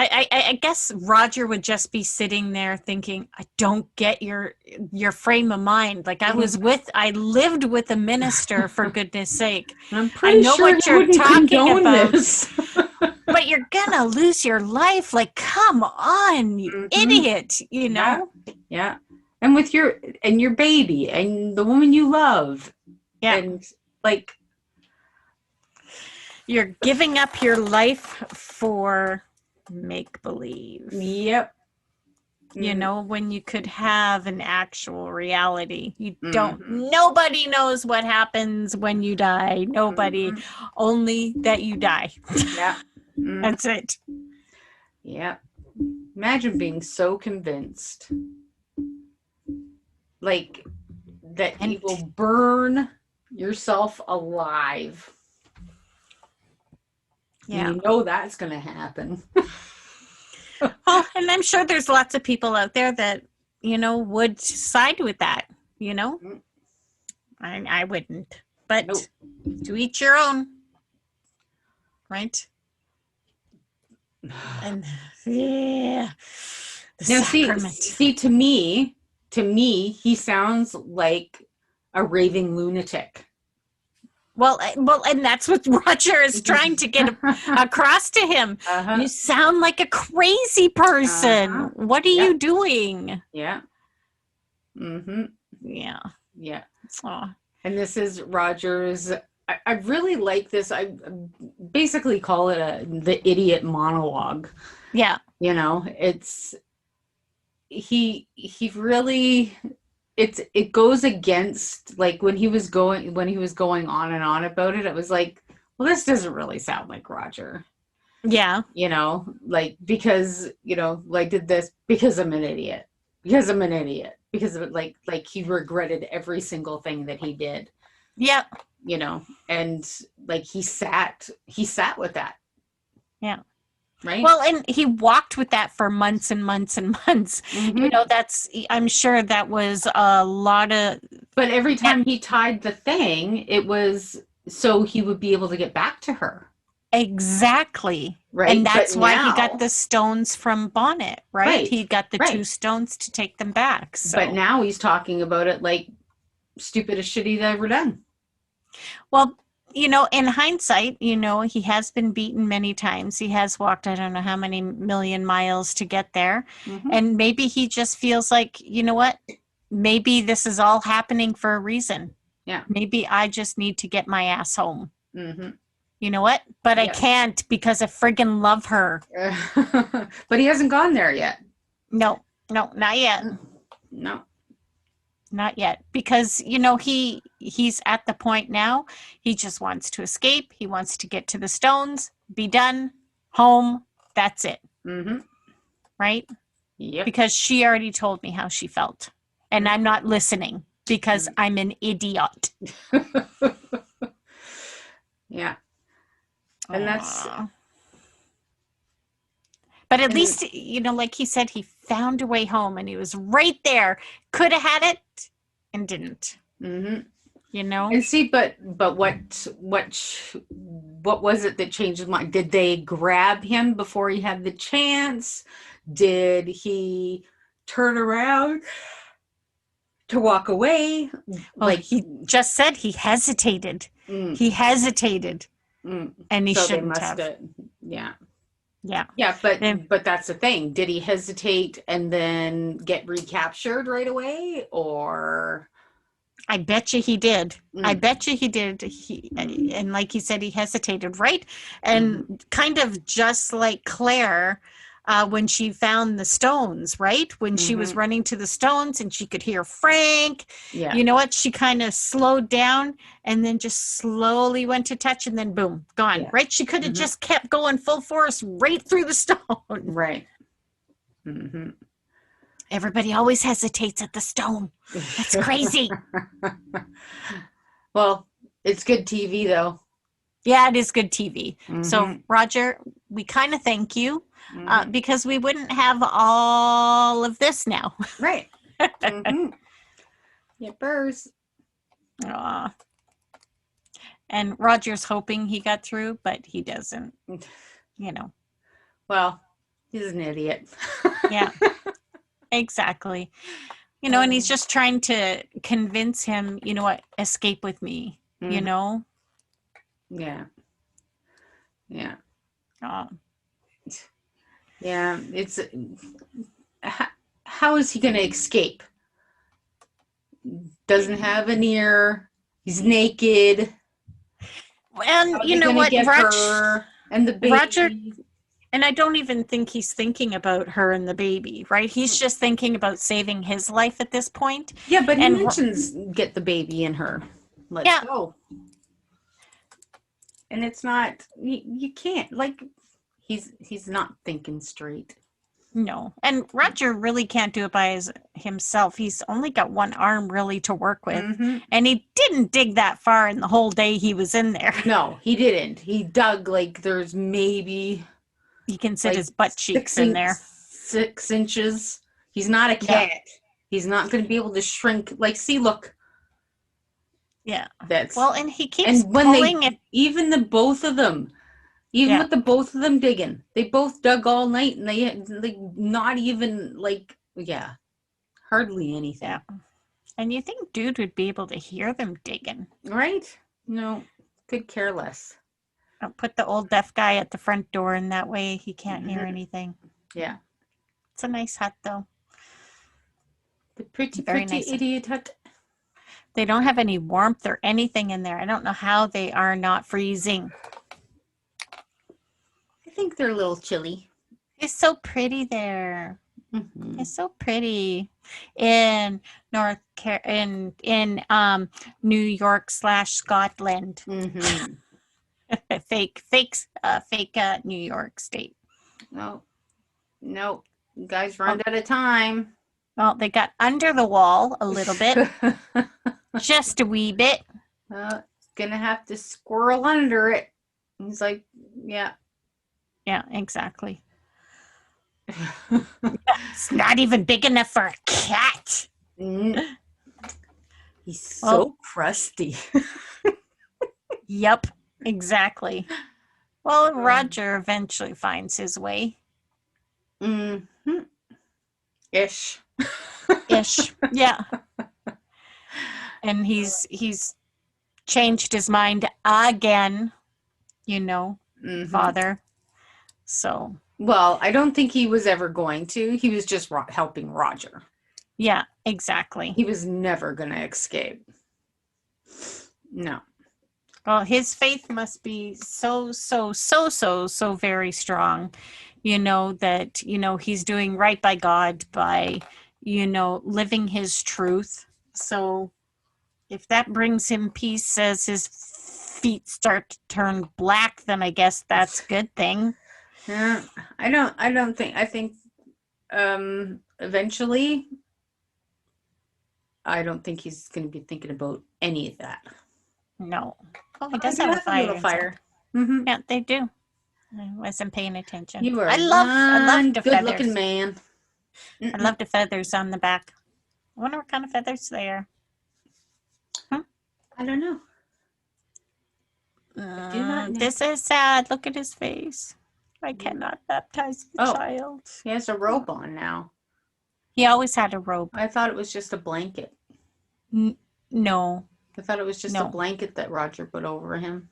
Speaker 1: I guess Roger would just be sitting there thinking, I don't get your frame of mind. Like I lived with a minister, for goodness sake.
Speaker 3: I'm pretty sure what you're talking about. This.
Speaker 1: But you're gonna lose your life. Like, come on, you idiot,
Speaker 3: Yeah. And with your baby and the woman you love.
Speaker 1: Yeah.
Speaker 3: And like
Speaker 1: you're giving up your life for make believe.
Speaker 3: Yep.
Speaker 1: When you could have an actual reality. You don't, nobody knows what happens when you die. Nobody, only that you die.
Speaker 3: Yeah.
Speaker 1: That's it.
Speaker 3: Yeah. Imagine being so convinced like that you will burn yourself alive.
Speaker 1: Yeah.
Speaker 3: That's going to happen.
Speaker 1: Oh, and I'm sure there's lots of people out there that, would side with that, I wouldn't. But to each your own. Right? And yeah.
Speaker 3: Now see to me, he sounds like a raving lunatic.
Speaker 1: Well, and that's what Roger is trying to get across to him. You sound like a crazy person. What are you doing?
Speaker 3: Yeah. Mm-hmm.
Speaker 1: Yeah.
Speaker 3: Yeah.
Speaker 1: Aw.
Speaker 3: And this is Roger's. I really like this. I basically call it the idiot monologue.
Speaker 1: Yeah.
Speaker 3: It's he really. It goes against, like, when he was going on and on about it, it was like, well, this doesn't really sound like Roger.
Speaker 1: Yeah.
Speaker 3: Like, because, did this because I'm an idiot. Because of it, like he regretted every single thing that he did.
Speaker 1: Yep.
Speaker 3: And like he sat with that.
Speaker 1: Yeah.
Speaker 3: Right.
Speaker 1: Well, and he walked with that for months and months and months. I'm sure that was a lot of.
Speaker 3: But every time he tied the thing, it was so he would be able to get back to her.
Speaker 1: Exactly.
Speaker 3: Right.
Speaker 1: And that's why he got the stones from Bonnet, right? He got the 2 stones to take them back. So.
Speaker 3: But now he's talking about it like stupidest shit he's ever done.
Speaker 1: Well, in hindsight, he has been beaten many times. He has walked, I don't know how many million miles to get there. And maybe he just feels like, you know what? Maybe this is all happening for a reason.
Speaker 3: Yeah.
Speaker 1: Maybe I just need to get my ass home. You know what? But I can't because I friggin' love her.
Speaker 3: But he hasn't gone there yet.
Speaker 1: No, not yet.
Speaker 3: No.
Speaker 1: Not yet, because he's at the point now. He just wants to escape. He wants to get to the stones, be done, home. That's it. Right?
Speaker 3: Yep.
Speaker 1: Because she already told me how she felt, and I'm not listening because I'm an idiot.
Speaker 3: Yeah, and that's.
Speaker 1: But at least, like he said, he found a way home and he was right there. Could have had it and didn't.
Speaker 3: And
Speaker 1: see,
Speaker 3: but what was it that changed his mind? Did they grab him before he had the chance? Did he turn around to walk away?
Speaker 1: Well, like he just said, he hesitated. He hesitated, and he shouldn't have. Yeah, but that's the thing. Did he hesitate and then get recaptured right away, or? I bet you he did. I bet you he did. And like he said, he hesitated, right? And kind of just like Claire, when she found the stones, right? When she was running to the stones and she could hear Frank.
Speaker 3: Yeah.
Speaker 1: You know what? She kind of slowed down and then just slowly went to touch and then boom, gone,
Speaker 3: Yeah.
Speaker 1: right? She could have just kept going full force right through the stone.
Speaker 3: Right. Mm-hmm.
Speaker 1: Everybody always hesitates at the stone. That's crazy.
Speaker 3: Well, it's good TV though.
Speaker 1: Yeah, it is good TV. So,
Speaker 3: Mhm.
Speaker 1: Roger, we kind of thank you because we wouldn't have all of this now.
Speaker 3: Right. Yippers.
Speaker 1: Aw. And Roger's hoping he got through, but he doesn't. You know.
Speaker 3: Well, he's an idiot.
Speaker 1: Yeah, exactly. You know, and he's just trying to convince him, you know what, escape with me, you know?
Speaker 3: Yeah. Yeah.
Speaker 1: Oh.
Speaker 3: Yeah. It's how is he going to escape? Doesn't have an ear. He's naked.
Speaker 1: And you know what,
Speaker 3: Roger and the baby.
Speaker 1: Roger, and I don't even think he's thinking about her and the baby, right? He's just thinking about saving his life at this point.
Speaker 3: Yeah, but he
Speaker 1: And
Speaker 3: mentions get the baby in her. Let's go. And it's not you can't, like, he's not thinking straight.
Speaker 1: No. And Roger really can't do it by himself. He's only got one arm really to work with. And he didn't dig that far in the whole day he was in there.
Speaker 3: No, he didn't. He dug like there's maybe
Speaker 1: you can sit
Speaker 3: like
Speaker 1: his butt cheeks in there.
Speaker 3: 6 inches. He's not a cat. He's not going to be able to shrink. Like, see, look.
Speaker 1: Yeah.
Speaker 3: That's
Speaker 1: well, and he keeps
Speaker 3: and when
Speaker 1: pulling it.
Speaker 3: Even the both of them, with the both of them digging, they both dug all night, and they had like not even like hardly anything.
Speaker 1: Yeah. And you think dude would be able to hear them digging,
Speaker 3: right? No, could care less.
Speaker 1: I'll put the old deaf guy at the front door, and that way he can't hear anything.
Speaker 3: Yeah.
Speaker 1: It's a nice hut, though.
Speaker 3: The pretty
Speaker 1: nice
Speaker 3: idiot hut.
Speaker 1: They don't have any warmth or anything in there. I don't know how they are not freezing.
Speaker 3: I think they're a little chilly.
Speaker 1: It's so pretty there. It's so pretty in New York / Scotland. fake New York State.
Speaker 3: No, you guys run out of time.
Speaker 1: Well, they got under the wall a little bit, just a wee bit.
Speaker 3: Gonna have to squirrel under it. He's like, yeah,
Speaker 1: exactly. It's not even big enough for a cat.
Speaker 3: He's so crusty.
Speaker 1: Yep, exactly. Well, Roger eventually finds his way.
Speaker 3: Ish.
Speaker 1: Yeah. And he's changed his mind again, Father. So.
Speaker 3: Well, I don't think he was ever going to. He was just helping Roger.
Speaker 1: Yeah, exactly.
Speaker 3: He was never going to escape. No.
Speaker 1: Well, his faith must be so very strong, that, he's doing right by God by, living his truth. So if that brings him peace as his feet start to turn black, then I guess that's a good thing.
Speaker 3: Yeah, I think eventually I don't think he's going to be thinking about any of that.
Speaker 1: No. Oh, he does have a fire.
Speaker 3: Mm-hmm.
Speaker 1: Yeah, they do. I wasn't paying attention.
Speaker 3: You are
Speaker 1: I love the
Speaker 3: good
Speaker 1: feathers.
Speaker 3: looking man.
Speaker 1: I love the feathers on the back. I wonder what kind of feathers they are.
Speaker 3: I don't know.
Speaker 1: This is sad. Look at his face. I cannot baptize the child.
Speaker 3: He has a robe on now.
Speaker 1: He always had a robe.
Speaker 3: I thought it was just a blanket.
Speaker 1: No.
Speaker 3: I thought it was just a blanket that Roger put over him.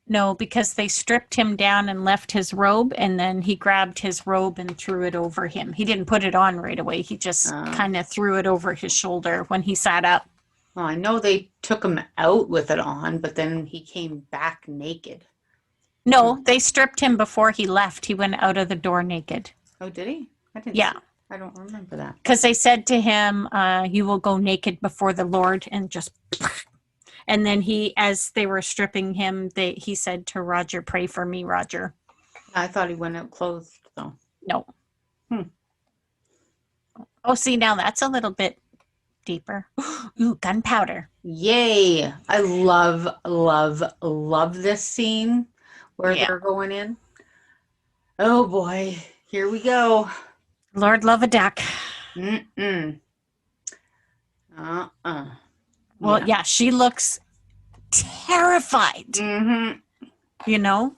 Speaker 1: No, because they stripped him down and left his robe, and then he grabbed his robe and threw it over him. He didn't put it on right away. He just kind of threw it over his shoulder when he sat up.
Speaker 3: Well, I know they took him out with it on, but then he came back naked.
Speaker 1: No, they stripped him before he left. He went out of the door naked.
Speaker 3: Oh, did he? I didn't.
Speaker 1: Yeah.
Speaker 3: I don't remember that.
Speaker 1: Because they said to him, you will go naked before the Lord, and just, and then as they were stripping him, he said to Roger, pray for me, Roger.
Speaker 3: I thought he went out clothed though.
Speaker 1: No. Oh, see, now that's a little bit deeper. Ooh, gunpowder.
Speaker 3: Yay. I love this scene where they're going in. Oh boy. Here we go.
Speaker 1: Lord love a duck.
Speaker 3: Mm-mm.
Speaker 1: Well, yeah, she looks terrified.
Speaker 3: Mm-hmm.
Speaker 1: You know?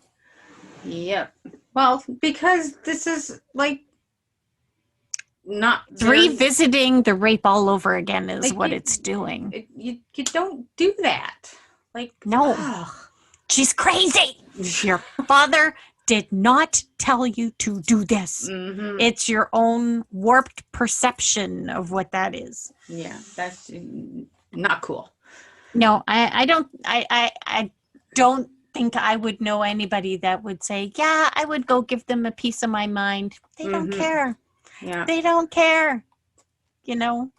Speaker 3: Yep. Well, because this is like not
Speaker 1: revisiting the rape all over again is
Speaker 3: like
Speaker 1: what it's doing.
Speaker 3: You don't do that. Like,
Speaker 1: no.
Speaker 3: Ugh.
Speaker 1: She's crazy. Your father did not tell you to do this.
Speaker 3: Mm-hmm.
Speaker 1: It's your own warped perception of what that is.
Speaker 3: Yeah, that's not cool.
Speaker 1: No, I don't think I would know anybody that would say, yeah, I would go give them a piece of my mind. They don't care.
Speaker 3: Yeah.
Speaker 1: They don't care. You know?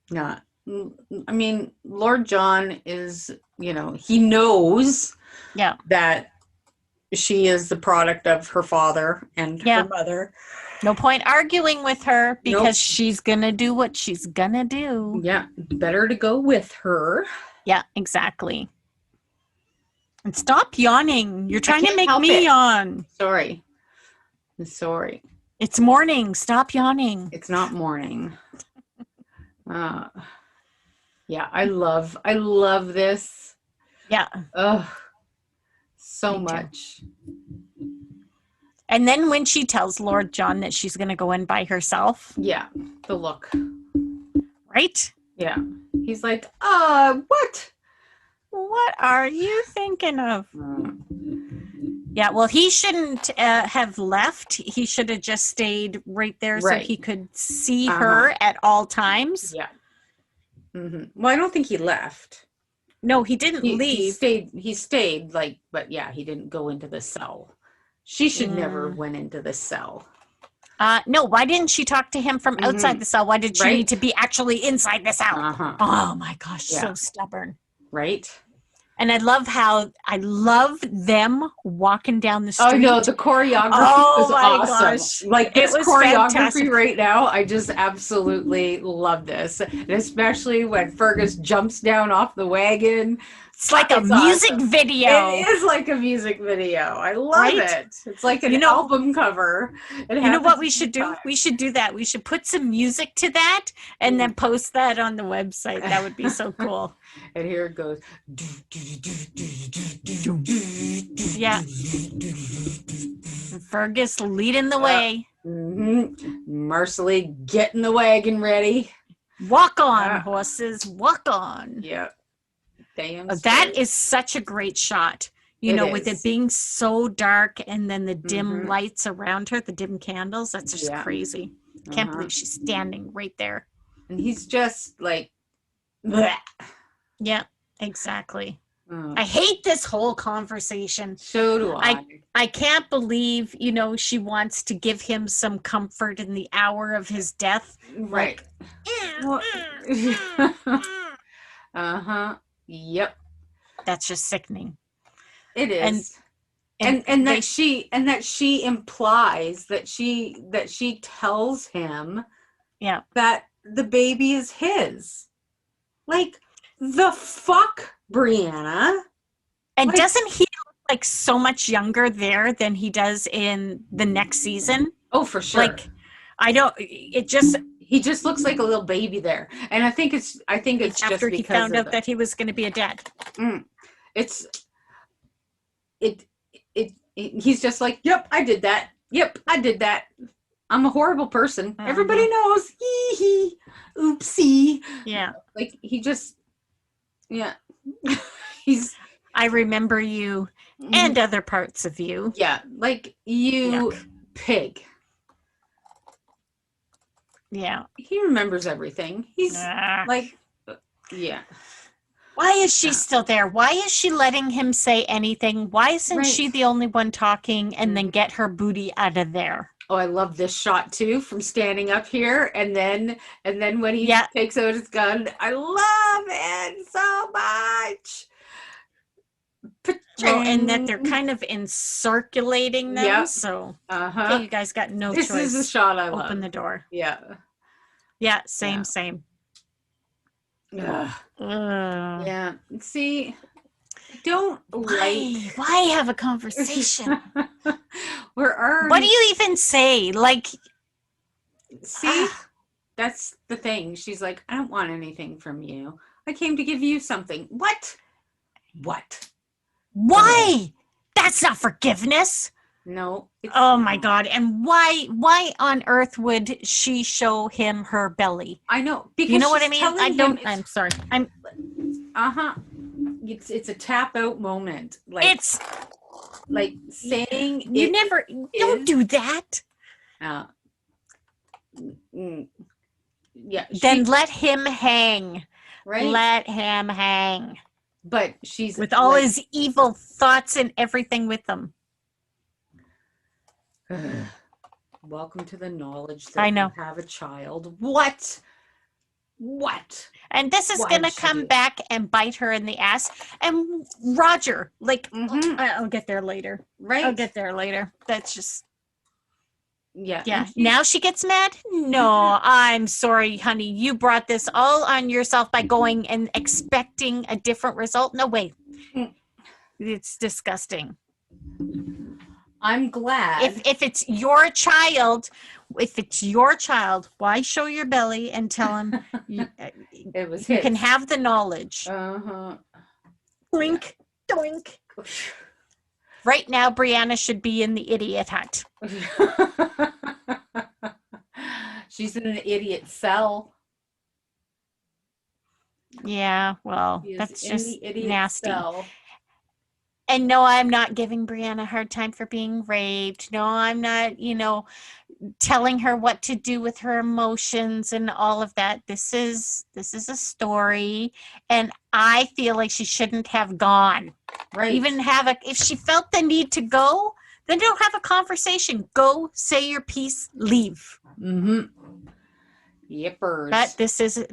Speaker 3: Yeah. I mean, Lord John is, he knows that she is the product of her father and her mother.
Speaker 1: No point arguing with her because she's going to do what she's going to do.
Speaker 3: Yeah. Better to go with her.
Speaker 1: Yeah, exactly. And stop yawning. You're trying to make me yawn.
Speaker 3: Sorry. I'm sorry.
Speaker 1: It's morning. Stop yawning.
Speaker 3: It's not morning. Yeah, I love this.
Speaker 1: Yeah.
Speaker 3: Ugh. So much.
Speaker 1: And then when she tells Lord John that she's going to go in by herself.
Speaker 3: Yeah, the look.
Speaker 1: Right?
Speaker 3: Yeah. He's like, what?
Speaker 1: What are you thinking of? Yeah, well, he shouldn't have left. He should have just stayed right there so he could see her at all times.
Speaker 3: Yeah. Mm-hmm. Well, I don't think he left.
Speaker 1: No, he didn't leave.
Speaker 3: He stayed, but yeah, he didn't go into the cell. She should never went into the cell.
Speaker 1: No, why didn't she talk to him from outside the cell? Why did she need to be actually inside the cell? Oh my gosh, so stubborn.
Speaker 3: Right?
Speaker 1: And I love them walking down the street.
Speaker 3: Oh no, the choreography was awesome. Gosh. Like this choreography fantastic. Right now, I just absolutely love this. And especially when Fergus jumps down off the wagon.
Speaker 1: It's like a music video.
Speaker 3: It is like a music video. I love it. It's like an album cover.
Speaker 1: You know what we should do? We should do that. We should put some music to that and then post that on the website. That would be so cool.
Speaker 3: And here it goes.
Speaker 1: Yeah. And Fergus leading the way.
Speaker 3: Marcelly getting the wagon ready.
Speaker 1: Walk on, horses. Walk on.
Speaker 3: Yep.
Speaker 1: That is such a great shot, with it being so dark and then the dim lights around her, the dim candles. That's just crazy. Can't believe she's standing right there.
Speaker 3: And he's just like, bleh.
Speaker 1: Yeah, exactly. I hate this whole conversation.
Speaker 3: So do I.
Speaker 1: I can't believe, she wants to give him some comfort in the hour of his death.
Speaker 3: Right. Yep.
Speaker 1: That's just sickening.
Speaker 3: It is. And that she implies that she tells him that the baby is his. Like, the fuck, Brianna?
Speaker 1: And doesn't he look like so much younger there than he does in the next season?
Speaker 3: Oh, for sure.
Speaker 1: Like,
Speaker 3: he just looks like a little baby there. And I think it's
Speaker 1: after
Speaker 3: just
Speaker 1: he found out that he was going to be a dad.
Speaker 3: He's just like, yep, I did that. Yep, I did that. I'm a horrible person. Everybody knows. Hee. Oopsie.
Speaker 1: Yeah.
Speaker 3: Like, he just,
Speaker 1: I remember you and other parts of you.
Speaker 3: Yeah. Like, you pig.
Speaker 1: Yeah.
Speaker 3: He remembers everything. He's like, yeah.
Speaker 1: Why is she still there? Why is she letting him say anything? Why isn't she the only one talking and then get her booty out of there?
Speaker 3: Oh, I love this shot too, from standing up here, and then when he takes out his gun, I love it so much.
Speaker 1: Well, and that they're kind of encirculating them. Yep. So okay, you guys got no choice.
Speaker 3: This is the shot I love.
Speaker 1: Open the door.
Speaker 3: Yeah.
Speaker 1: Yeah, same.
Speaker 3: Yeah. See, don't
Speaker 1: why have a conversation?
Speaker 3: What
Speaker 1: do you even say? Like,
Speaker 3: see, that's the thing. She's like, I don't want anything from you. I came to give you something. What?
Speaker 1: Why? That's not forgiveness.
Speaker 3: No.
Speaker 1: Oh my God. And why on earth would she show him her belly?
Speaker 3: I know. Because
Speaker 1: you know what I mean? I'm sorry.
Speaker 3: It's a tap out moment. Like, it's like saying
Speaker 1: you don't do that.
Speaker 3: Yeah.
Speaker 1: Then let him hang.
Speaker 3: Right.
Speaker 1: Let him hang.
Speaker 3: But she's
Speaker 1: with all his evil thoughts and everything with them.
Speaker 3: Welcome to the knowledge that you have a child. What?
Speaker 1: And this is going to come back and bite her in the ass. And Roger, like, I'll get there later.
Speaker 3: Right.
Speaker 1: I'll get there later. That's just.
Speaker 3: Yeah.
Speaker 1: Now she gets mad? No, I'm sorry, honey. You brought this all on yourself by going and expecting a different result. No way. It's disgusting.
Speaker 3: I'm glad.
Speaker 1: If it's your child, why show your belly and tell him
Speaker 3: it was
Speaker 1: you can have the knowledge? Doink, doink. Right now, Brianna should be in the idiot hut.
Speaker 3: She's in an idiot cell.
Speaker 1: Yeah, well, that's just nasty.
Speaker 3: Cell.
Speaker 1: And no, I'm not giving Brianna a hard time for being raped. No, I'm not, telling her what to do with her emotions and all of that. This is a story, and I feel like she shouldn't have gone.
Speaker 3: Right.
Speaker 1: Even if she felt the need to go, then don't have a conversation. Go, say your piece, leave.
Speaker 3: Yippers.
Speaker 1: But this is a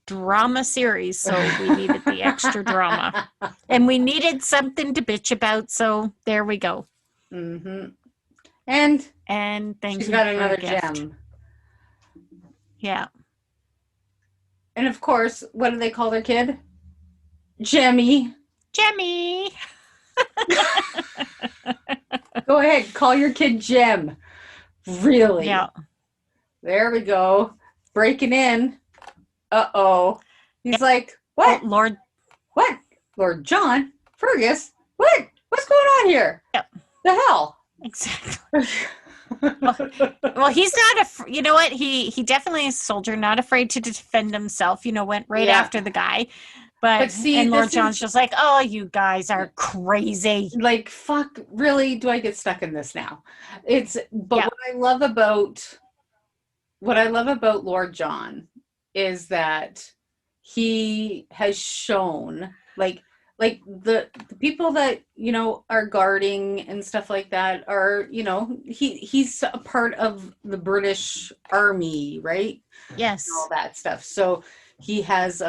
Speaker 1: drama series, so we needed the extra drama. And we needed something to bitch about, so there we go.
Speaker 3: And
Speaker 1: thank
Speaker 3: she's
Speaker 1: you.
Speaker 3: Got another gem.
Speaker 1: Yeah.
Speaker 3: And of course, what do they call their kid? Jemmy. Go ahead, call your kid Jem. Really?
Speaker 1: Yeah.
Speaker 3: There we go. Breaking in. Uh-oh. He's like, what?
Speaker 1: Oh,
Speaker 3: What? Lord John? Fergus? What? What's going on here?
Speaker 1: Yep.
Speaker 3: The hell?
Speaker 1: Exactly. well, he's not you know what? He definitely is a soldier, not afraid to defend himself, went right after the guy. But see, and Lord John's just like, oh, you guys are crazy.
Speaker 3: Like, fuck, really? Do I get stuck in this now? What I love about Lord John is that he has shown, like the people that, are guarding and stuff like that are, he's a part of the British Army, right?
Speaker 1: Yes.
Speaker 3: And all that stuff. So he has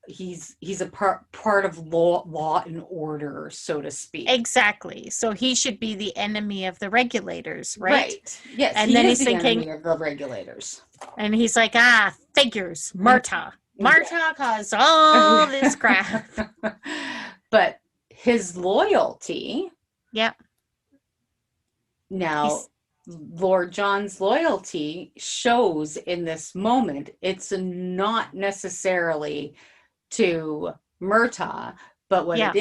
Speaker 3: he's a part of law and order, so to speak.
Speaker 1: Exactly. So he should be the enemy of the regulators, right?
Speaker 3: Right. Yes.
Speaker 1: And then he's thinking
Speaker 3: enemy of the regulators.
Speaker 1: And he's like, figures, Murtaugh caused all this crap.
Speaker 3: But his loyalty.
Speaker 1: Yep.
Speaker 3: Now, Lord John's loyalty shows in this moment. It's not necessarily to Murtaugh, but what it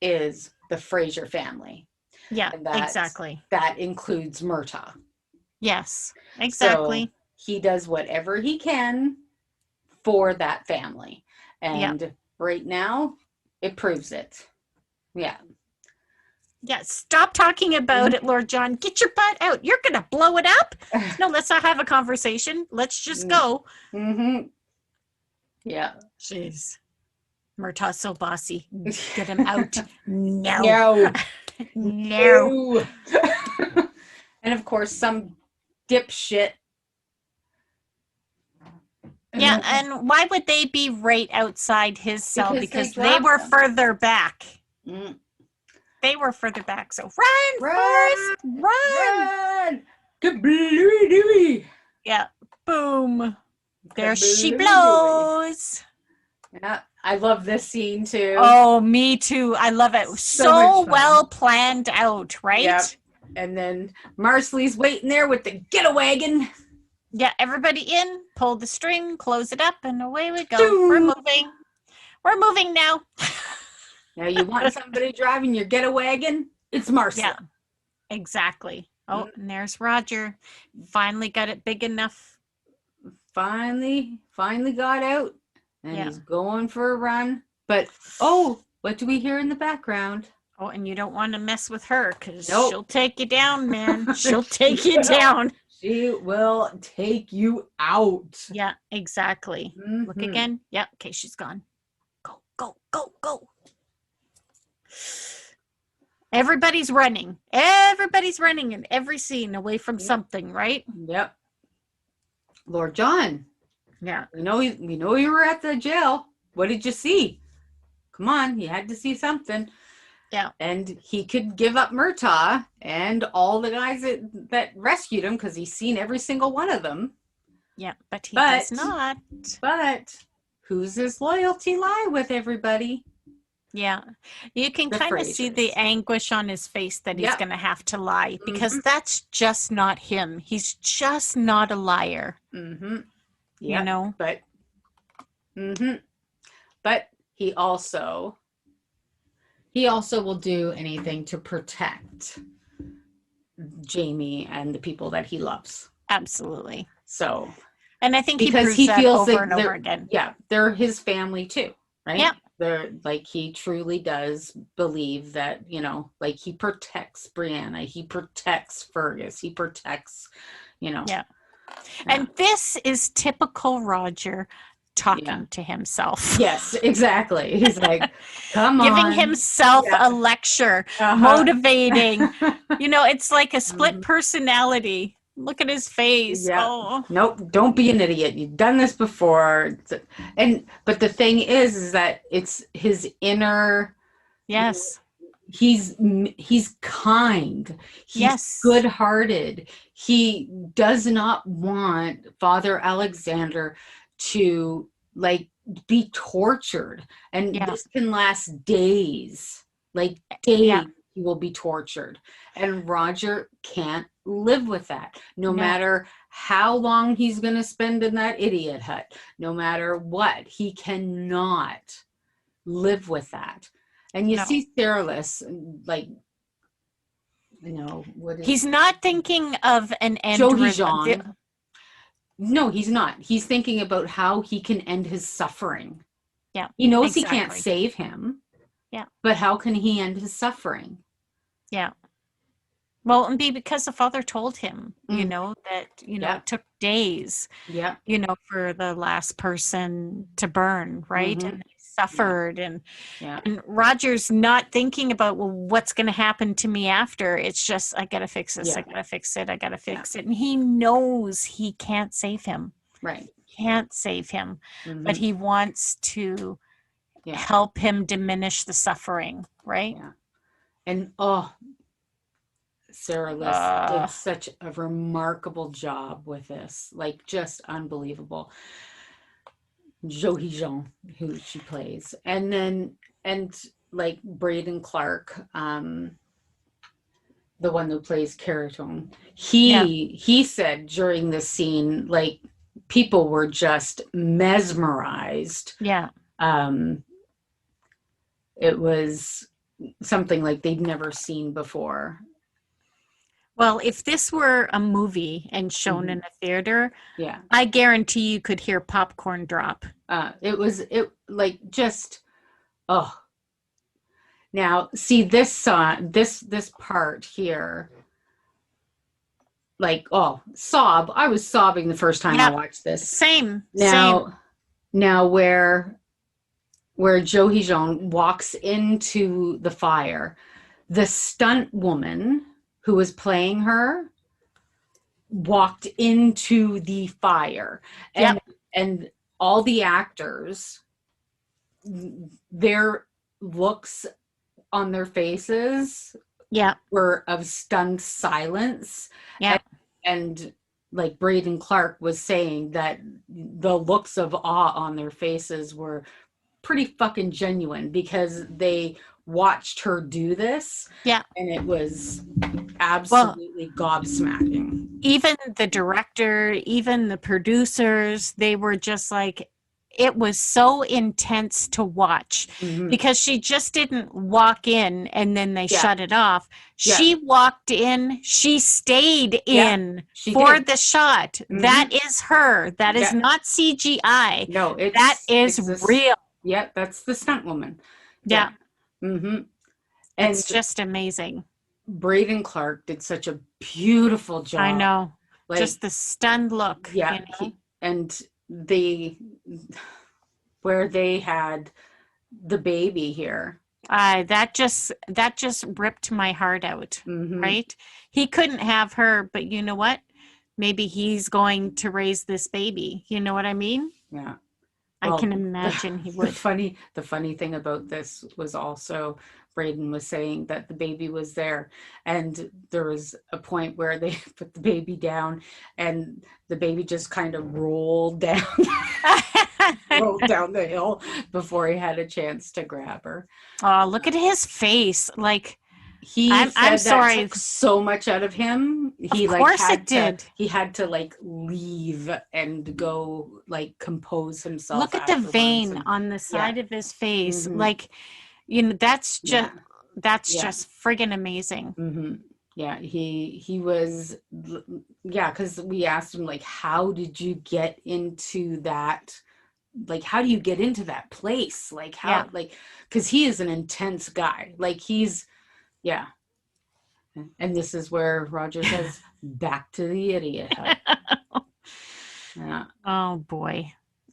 Speaker 3: is the Fraser family.
Speaker 1: Yeah, exactly.
Speaker 3: That includes Murtaugh.
Speaker 1: Yes, exactly.
Speaker 3: So he does whatever he can for that family. And right now, it proves it. Yeah.
Speaker 1: Yeah, stop talking about it, Lord John. Get your butt out. You're going to blow it up? No, let's not have a conversation. Let's just go.
Speaker 3: Yeah.
Speaker 1: Jeez. Murtaugh's so bossy. Get him out. No.
Speaker 3: No.
Speaker 1: No.
Speaker 3: And of course, some dipshit.
Speaker 1: Yeah, and why would they be right outside his cell?
Speaker 3: Because
Speaker 1: Because they were
Speaker 3: them.
Speaker 1: further back.
Speaker 3: Mm.
Speaker 1: They were further back. So run,
Speaker 3: Run!
Speaker 1: Forrest, run!
Speaker 3: Kablooey-dooey!
Speaker 1: Yeah, boom. There she
Speaker 3: Kablooey-dooey.
Speaker 1: blows.
Speaker 3: Yeah, I love this scene too.
Speaker 1: Oh, me too. I love it.
Speaker 3: So
Speaker 1: So
Speaker 3: much fun.
Speaker 1: well planned out, right?
Speaker 3: Yep. And then Marsley's waiting there with the get-a-wagon.
Speaker 1: Yeah, everybody in, pull the string, close it up, and away we go.
Speaker 3: Doo.
Speaker 1: We're moving. We're moving now.
Speaker 3: Now you want somebody driving your get-a-wagon? It's Marsley.
Speaker 1: Yeah, exactly. Oh, and there's Roger. Finally got it big enough.
Speaker 3: Finally got out. And
Speaker 1: Yeah.
Speaker 3: he's going for a run. But, oh, what do we hear in the background?
Speaker 1: Oh, and you don't want to mess with her because
Speaker 3: Nope.
Speaker 1: she'll take you down, man. She'll take
Speaker 3: She
Speaker 1: you
Speaker 3: will.
Speaker 1: down.
Speaker 3: She will take you out.
Speaker 1: Yeah, exactly. Look
Speaker 3: Mhm.
Speaker 1: again. Yeah, okay, she's gone. Go, go, go, go. Everybody's running. Everybody's running in every scene away from something, right?
Speaker 3: Yep. Lord John,
Speaker 1: Yeah.
Speaker 3: we know you were at the jail. What did you see? Come on, you had to see something.
Speaker 1: Yeah.
Speaker 3: And he could give up Murtaugh and all the guys that rescued him because he's seen every single one of them.
Speaker 1: Yeah, but he does
Speaker 3: But-
Speaker 1: not.
Speaker 3: But who's his loyalty lie with, everybody?
Speaker 1: Yeah. You can
Speaker 3: The
Speaker 1: kind of see the
Speaker 3: Frasers.
Speaker 1: anguish on his face that he's
Speaker 3: Yep.
Speaker 1: going to have to lie because
Speaker 3: Mhm.
Speaker 1: that's just not him. He's just not a liar,
Speaker 3: Mm-hmm.
Speaker 1: you know?
Speaker 3: But but he also will do anything to protect Jamie and the people that he loves.
Speaker 1: Absolutely.
Speaker 3: So
Speaker 1: And I think he
Speaker 3: because
Speaker 1: proves
Speaker 3: he
Speaker 1: that
Speaker 3: feels
Speaker 1: over
Speaker 3: like
Speaker 1: and over again.
Speaker 3: yeah, they're his family too, right?
Speaker 1: Yeah.
Speaker 3: They're like, he truly does believe that, like, he protects Brianna, he protects Fergus, he protects,
Speaker 1: Yeah. And this is typical Roger talking
Speaker 3: Yeah.
Speaker 1: to himself.
Speaker 3: Yes, exactly. He's like, come on.
Speaker 1: Giving himself
Speaker 3: Yeah.
Speaker 1: a lecture,
Speaker 3: Uh-huh.
Speaker 1: motivating. It's like a split
Speaker 3: Mhm.
Speaker 1: personality. Look at his face.
Speaker 3: Yeah.
Speaker 1: Oh,
Speaker 3: Nope, don't be an idiot. You've done this before. But the thing is that it's his inner,
Speaker 1: yes.
Speaker 3: he's kind. He's
Speaker 1: Yes.
Speaker 3: good-hearted. He does not want Father Alexander to, like, be tortured. And
Speaker 1: Yeah.
Speaker 3: this can last days. Like, days.
Speaker 1: Yeah.
Speaker 3: He will be tortured. And Roger can't live with that. No
Speaker 1: No.
Speaker 3: matter how long he's going to spend in that idiot hut, no matter what, he cannot live with that. And you
Speaker 1: No.
Speaker 3: see Saraless, like, what is
Speaker 1: He's not thinking of an end
Speaker 3: Joey
Speaker 1: result.
Speaker 3: Jean. No, he's not. He's thinking about how he can end his suffering.
Speaker 1: Yeah,
Speaker 3: He knows he can't
Speaker 1: exactly.
Speaker 3: save him.
Speaker 1: Yeah.
Speaker 3: But how can he end his suffering?
Speaker 1: Yeah. Well, and because the father told him,
Speaker 3: Mm.
Speaker 1: that,
Speaker 3: Yeah.
Speaker 1: it took days,
Speaker 3: Yeah.
Speaker 1: for the last person to burn, right?
Speaker 3: Mhm.
Speaker 1: And they suffered.
Speaker 3: Yeah.
Speaker 1: And Roger's not thinking about, well, what's going to happen to me after? It's just, I got to fix this.
Speaker 3: Yeah.
Speaker 1: I got to fix it. I got to fix it. And he knows he can't save him.
Speaker 3: Right.
Speaker 1: Can't save him.
Speaker 3: Mhm.
Speaker 1: But he wants to
Speaker 3: Yeah.
Speaker 1: help him diminish the suffering, right?
Speaker 3: Yeah. And Sarah Liss did such a remarkable job with this, like, just unbelievable. Joey Jean, who she plays, and like Braden Clark, the one who plays Caratone, he said during the scene, like, people were just mesmerized.
Speaker 1: Yeah.
Speaker 3: It was something like they'd never seen before.
Speaker 1: Well, if this were a movie and shown in a theater,
Speaker 3: Yeah.
Speaker 1: I guarantee you could hear popcorn drop.
Speaker 3: Now, see this song, this part here, like, sob. I was sobbing the first time I watched this.
Speaker 1: Same.
Speaker 3: Now, Now where Jo Hee-jung walks into the fire, the stunt woman who was playing her walked into the fire,
Speaker 1: Yep.
Speaker 3: and all the actors, their looks on their faces
Speaker 1: Yeah.
Speaker 3: were of stunned silence.
Speaker 1: Yeah.
Speaker 3: And like Braden Clark was saying, that the looks of awe on their faces were pretty fucking genuine, because they watched her do this,
Speaker 1: Yeah.
Speaker 3: and it was
Speaker 1: Well,
Speaker 3: absolutely gobsmacking.
Speaker 1: even the director, even the producers, they were just like, it was so intense to watch
Speaker 3: Mhm.
Speaker 1: because she just didn't walk in and then they
Speaker 3: Yeah.
Speaker 1: shut it off.
Speaker 3: Yeah.
Speaker 1: She walked in, she stayed
Speaker 3: Yeah,
Speaker 1: in
Speaker 3: she
Speaker 1: for
Speaker 3: did.
Speaker 1: the shot.
Speaker 3: Mhm.
Speaker 1: That is her. That is
Speaker 3: Yeah.
Speaker 1: not CGI.
Speaker 3: No,
Speaker 1: That is real.
Speaker 3: Yeah, that's the stunt woman.
Speaker 1: Yeah.
Speaker 3: Mm-hmm.
Speaker 1: It's
Speaker 3: And
Speaker 1: just amazing.
Speaker 3: Braden Clark did such a beautiful job.
Speaker 1: I know.
Speaker 3: Like,
Speaker 1: just the stunned look.
Speaker 3: yeah,
Speaker 1: You know?
Speaker 3: and they, where they had the baby here.
Speaker 1: That just ripped my heart out.
Speaker 3: Mhm.
Speaker 1: Right? He couldn't have her, but you know what? Maybe he's going to raise this baby. You know what I mean?
Speaker 3: Yeah.
Speaker 1: I
Speaker 3: Well,
Speaker 1: can imagine he would.
Speaker 3: The funny thing about this was also, Braden was saying that the baby was there, and there was a point where they put the baby down, and the baby just kind of rolled down rolled down the hill before he had a chance to grab her.
Speaker 1: Oh, look at his face. Like,
Speaker 3: I'm
Speaker 1: that sorry.
Speaker 3: Took so much out of him. He
Speaker 1: of course it did.
Speaker 3: He had to like leave and go like compose himself.
Speaker 1: Look at the vein on the side of his face.
Speaker 3: Mhm.
Speaker 1: Like, you know, that's just just friggin' amazing.
Speaker 3: Mm-hmm. Yeah, he was, because we asked him, like, how did you get into that? Like, how do you get into that place? Like, how, like, because he is an intense guy. Like, and this is where Roger says, back to the idiot hut. Yeah.
Speaker 1: Oh boy.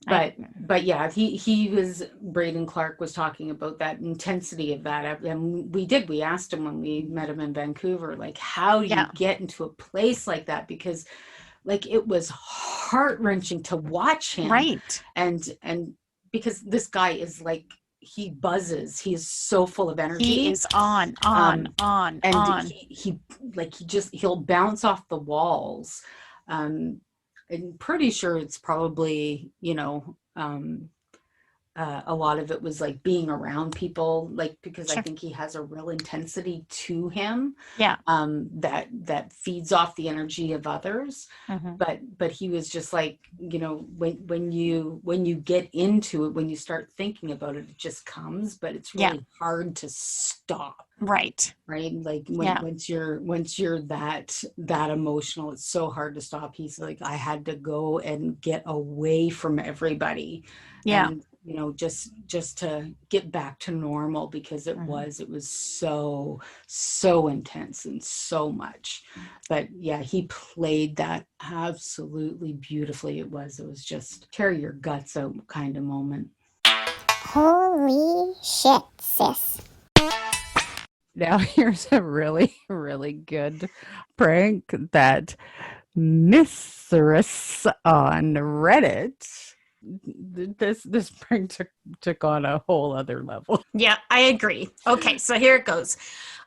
Speaker 3: But yeah, he was, Braden Clark was talking about that intensity of that, and we asked him when we met him in Vancouver, like, how do you get into a place like that? Because like, it was heart-wrenching to watch him,
Speaker 1: right?
Speaker 3: And because this guy is like, he buzzes, he is so full of energy,
Speaker 1: he is on
Speaker 3: and
Speaker 1: on.
Speaker 3: he'll bounce off the walls. I'm pretty sure it's probably, a lot of it was like being around people, like, because I think he has a real intensity to him, that feeds off the energy of others.
Speaker 1: Mm-hmm.
Speaker 3: But he was just like, when you get into it, when you start thinking about it, it just comes, but it's really hard to stop.
Speaker 1: Right.
Speaker 3: Like, once you're that emotional, it's so hard to stop. He's like, I had to go and get away from everybody. And, just to get back to normal, because it was so intense and so much. But yeah, he played that absolutely beautifully. It was just tear your guts out kind of moment.
Speaker 4: Holy shit, sis.
Speaker 2: Now here's a really, really good prank that Mistress on Reddit, this prank took on a whole other level.
Speaker 1: Yeah, I agree. Okay, so here it goes.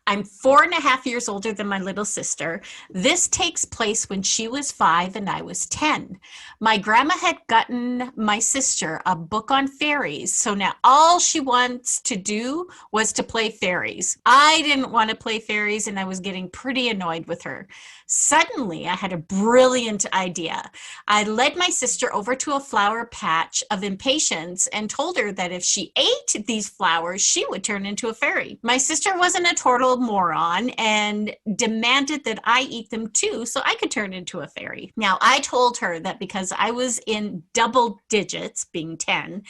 Speaker 1: I'm 4.5 years older than my little sister. This takes place when she was 5 and I was 10. My grandma had gotten my sister a book on fairies, so now all she wants to do was to play fairies. I didn't want to play fairies, and I was getting pretty annoyed with her. Suddenly, I had a brilliant idea. I led my sister over to a flower patch of impatience and told her that if she ate these flowers, she would turn into a fairy. My sister wasn't a total moron and demanded that I eat them too so I could turn into a fairy. Now, I told her that because I was in double digits, being 10,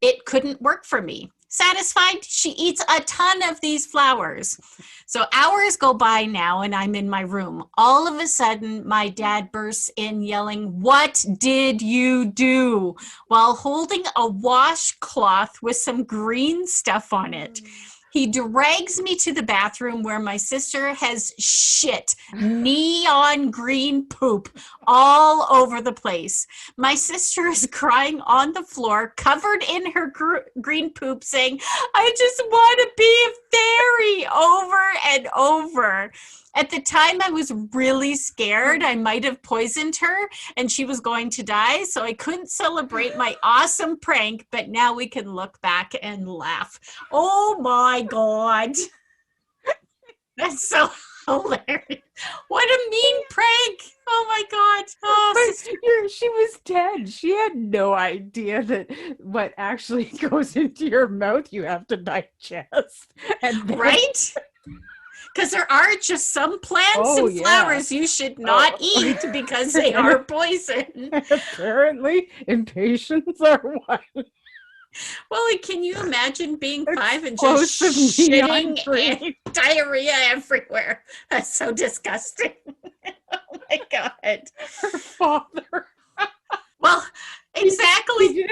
Speaker 1: it couldn't work for me. satisfied. She eats a ton of these flowers. So hours go by now and I'm in my room. All of a sudden, my dad bursts in yelling, "What did you do?" while holding a washcloth with some green stuff on it. He drags me to the bathroom where my sister has shit, neon green poop all over the place. My sister is crying on the floor, covered in her green poop, saying, "I just want to be a fairy," over and over. At the time, I was really scared. I might have poisoned her and she was going to die. So I couldn't celebrate my awesome prank, but now we can look back and laugh. Oh my God. That's so hilarious. What a mean prank. Oh my God. Oh, sister.
Speaker 5: She was 10. She had no idea that what actually goes into your mouth you have to digest. And then,
Speaker 1: Right? Because there are just some plants and flowers you should not eat because they are poison.
Speaker 5: Apparently, impatiens are one.
Speaker 1: Well, like, can you imagine being 5 and just
Speaker 5: Explosive neon
Speaker 1: shitting
Speaker 5: green.
Speaker 1: and diarrhea everywhere? That's so disgusting. Oh my God.
Speaker 5: Her father.
Speaker 1: Well, exactly.
Speaker 5: He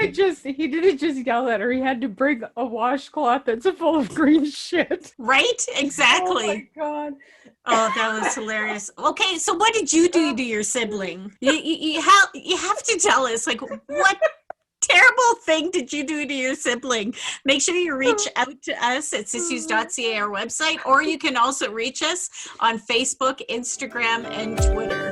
Speaker 5: didn't just yell at her. He had to bring a washcloth that's full of green shit.
Speaker 1: Right? Exactly.
Speaker 5: Oh my God.
Speaker 1: Oh, that was hilarious. Okay, so what did you do to your sibling? You have to tell us, like, what terrible thing did you do to your sibling? Make sure you reach out to us at SIssues.ca, our website, or you can also reach us on Facebook, Instagram, and Twitter.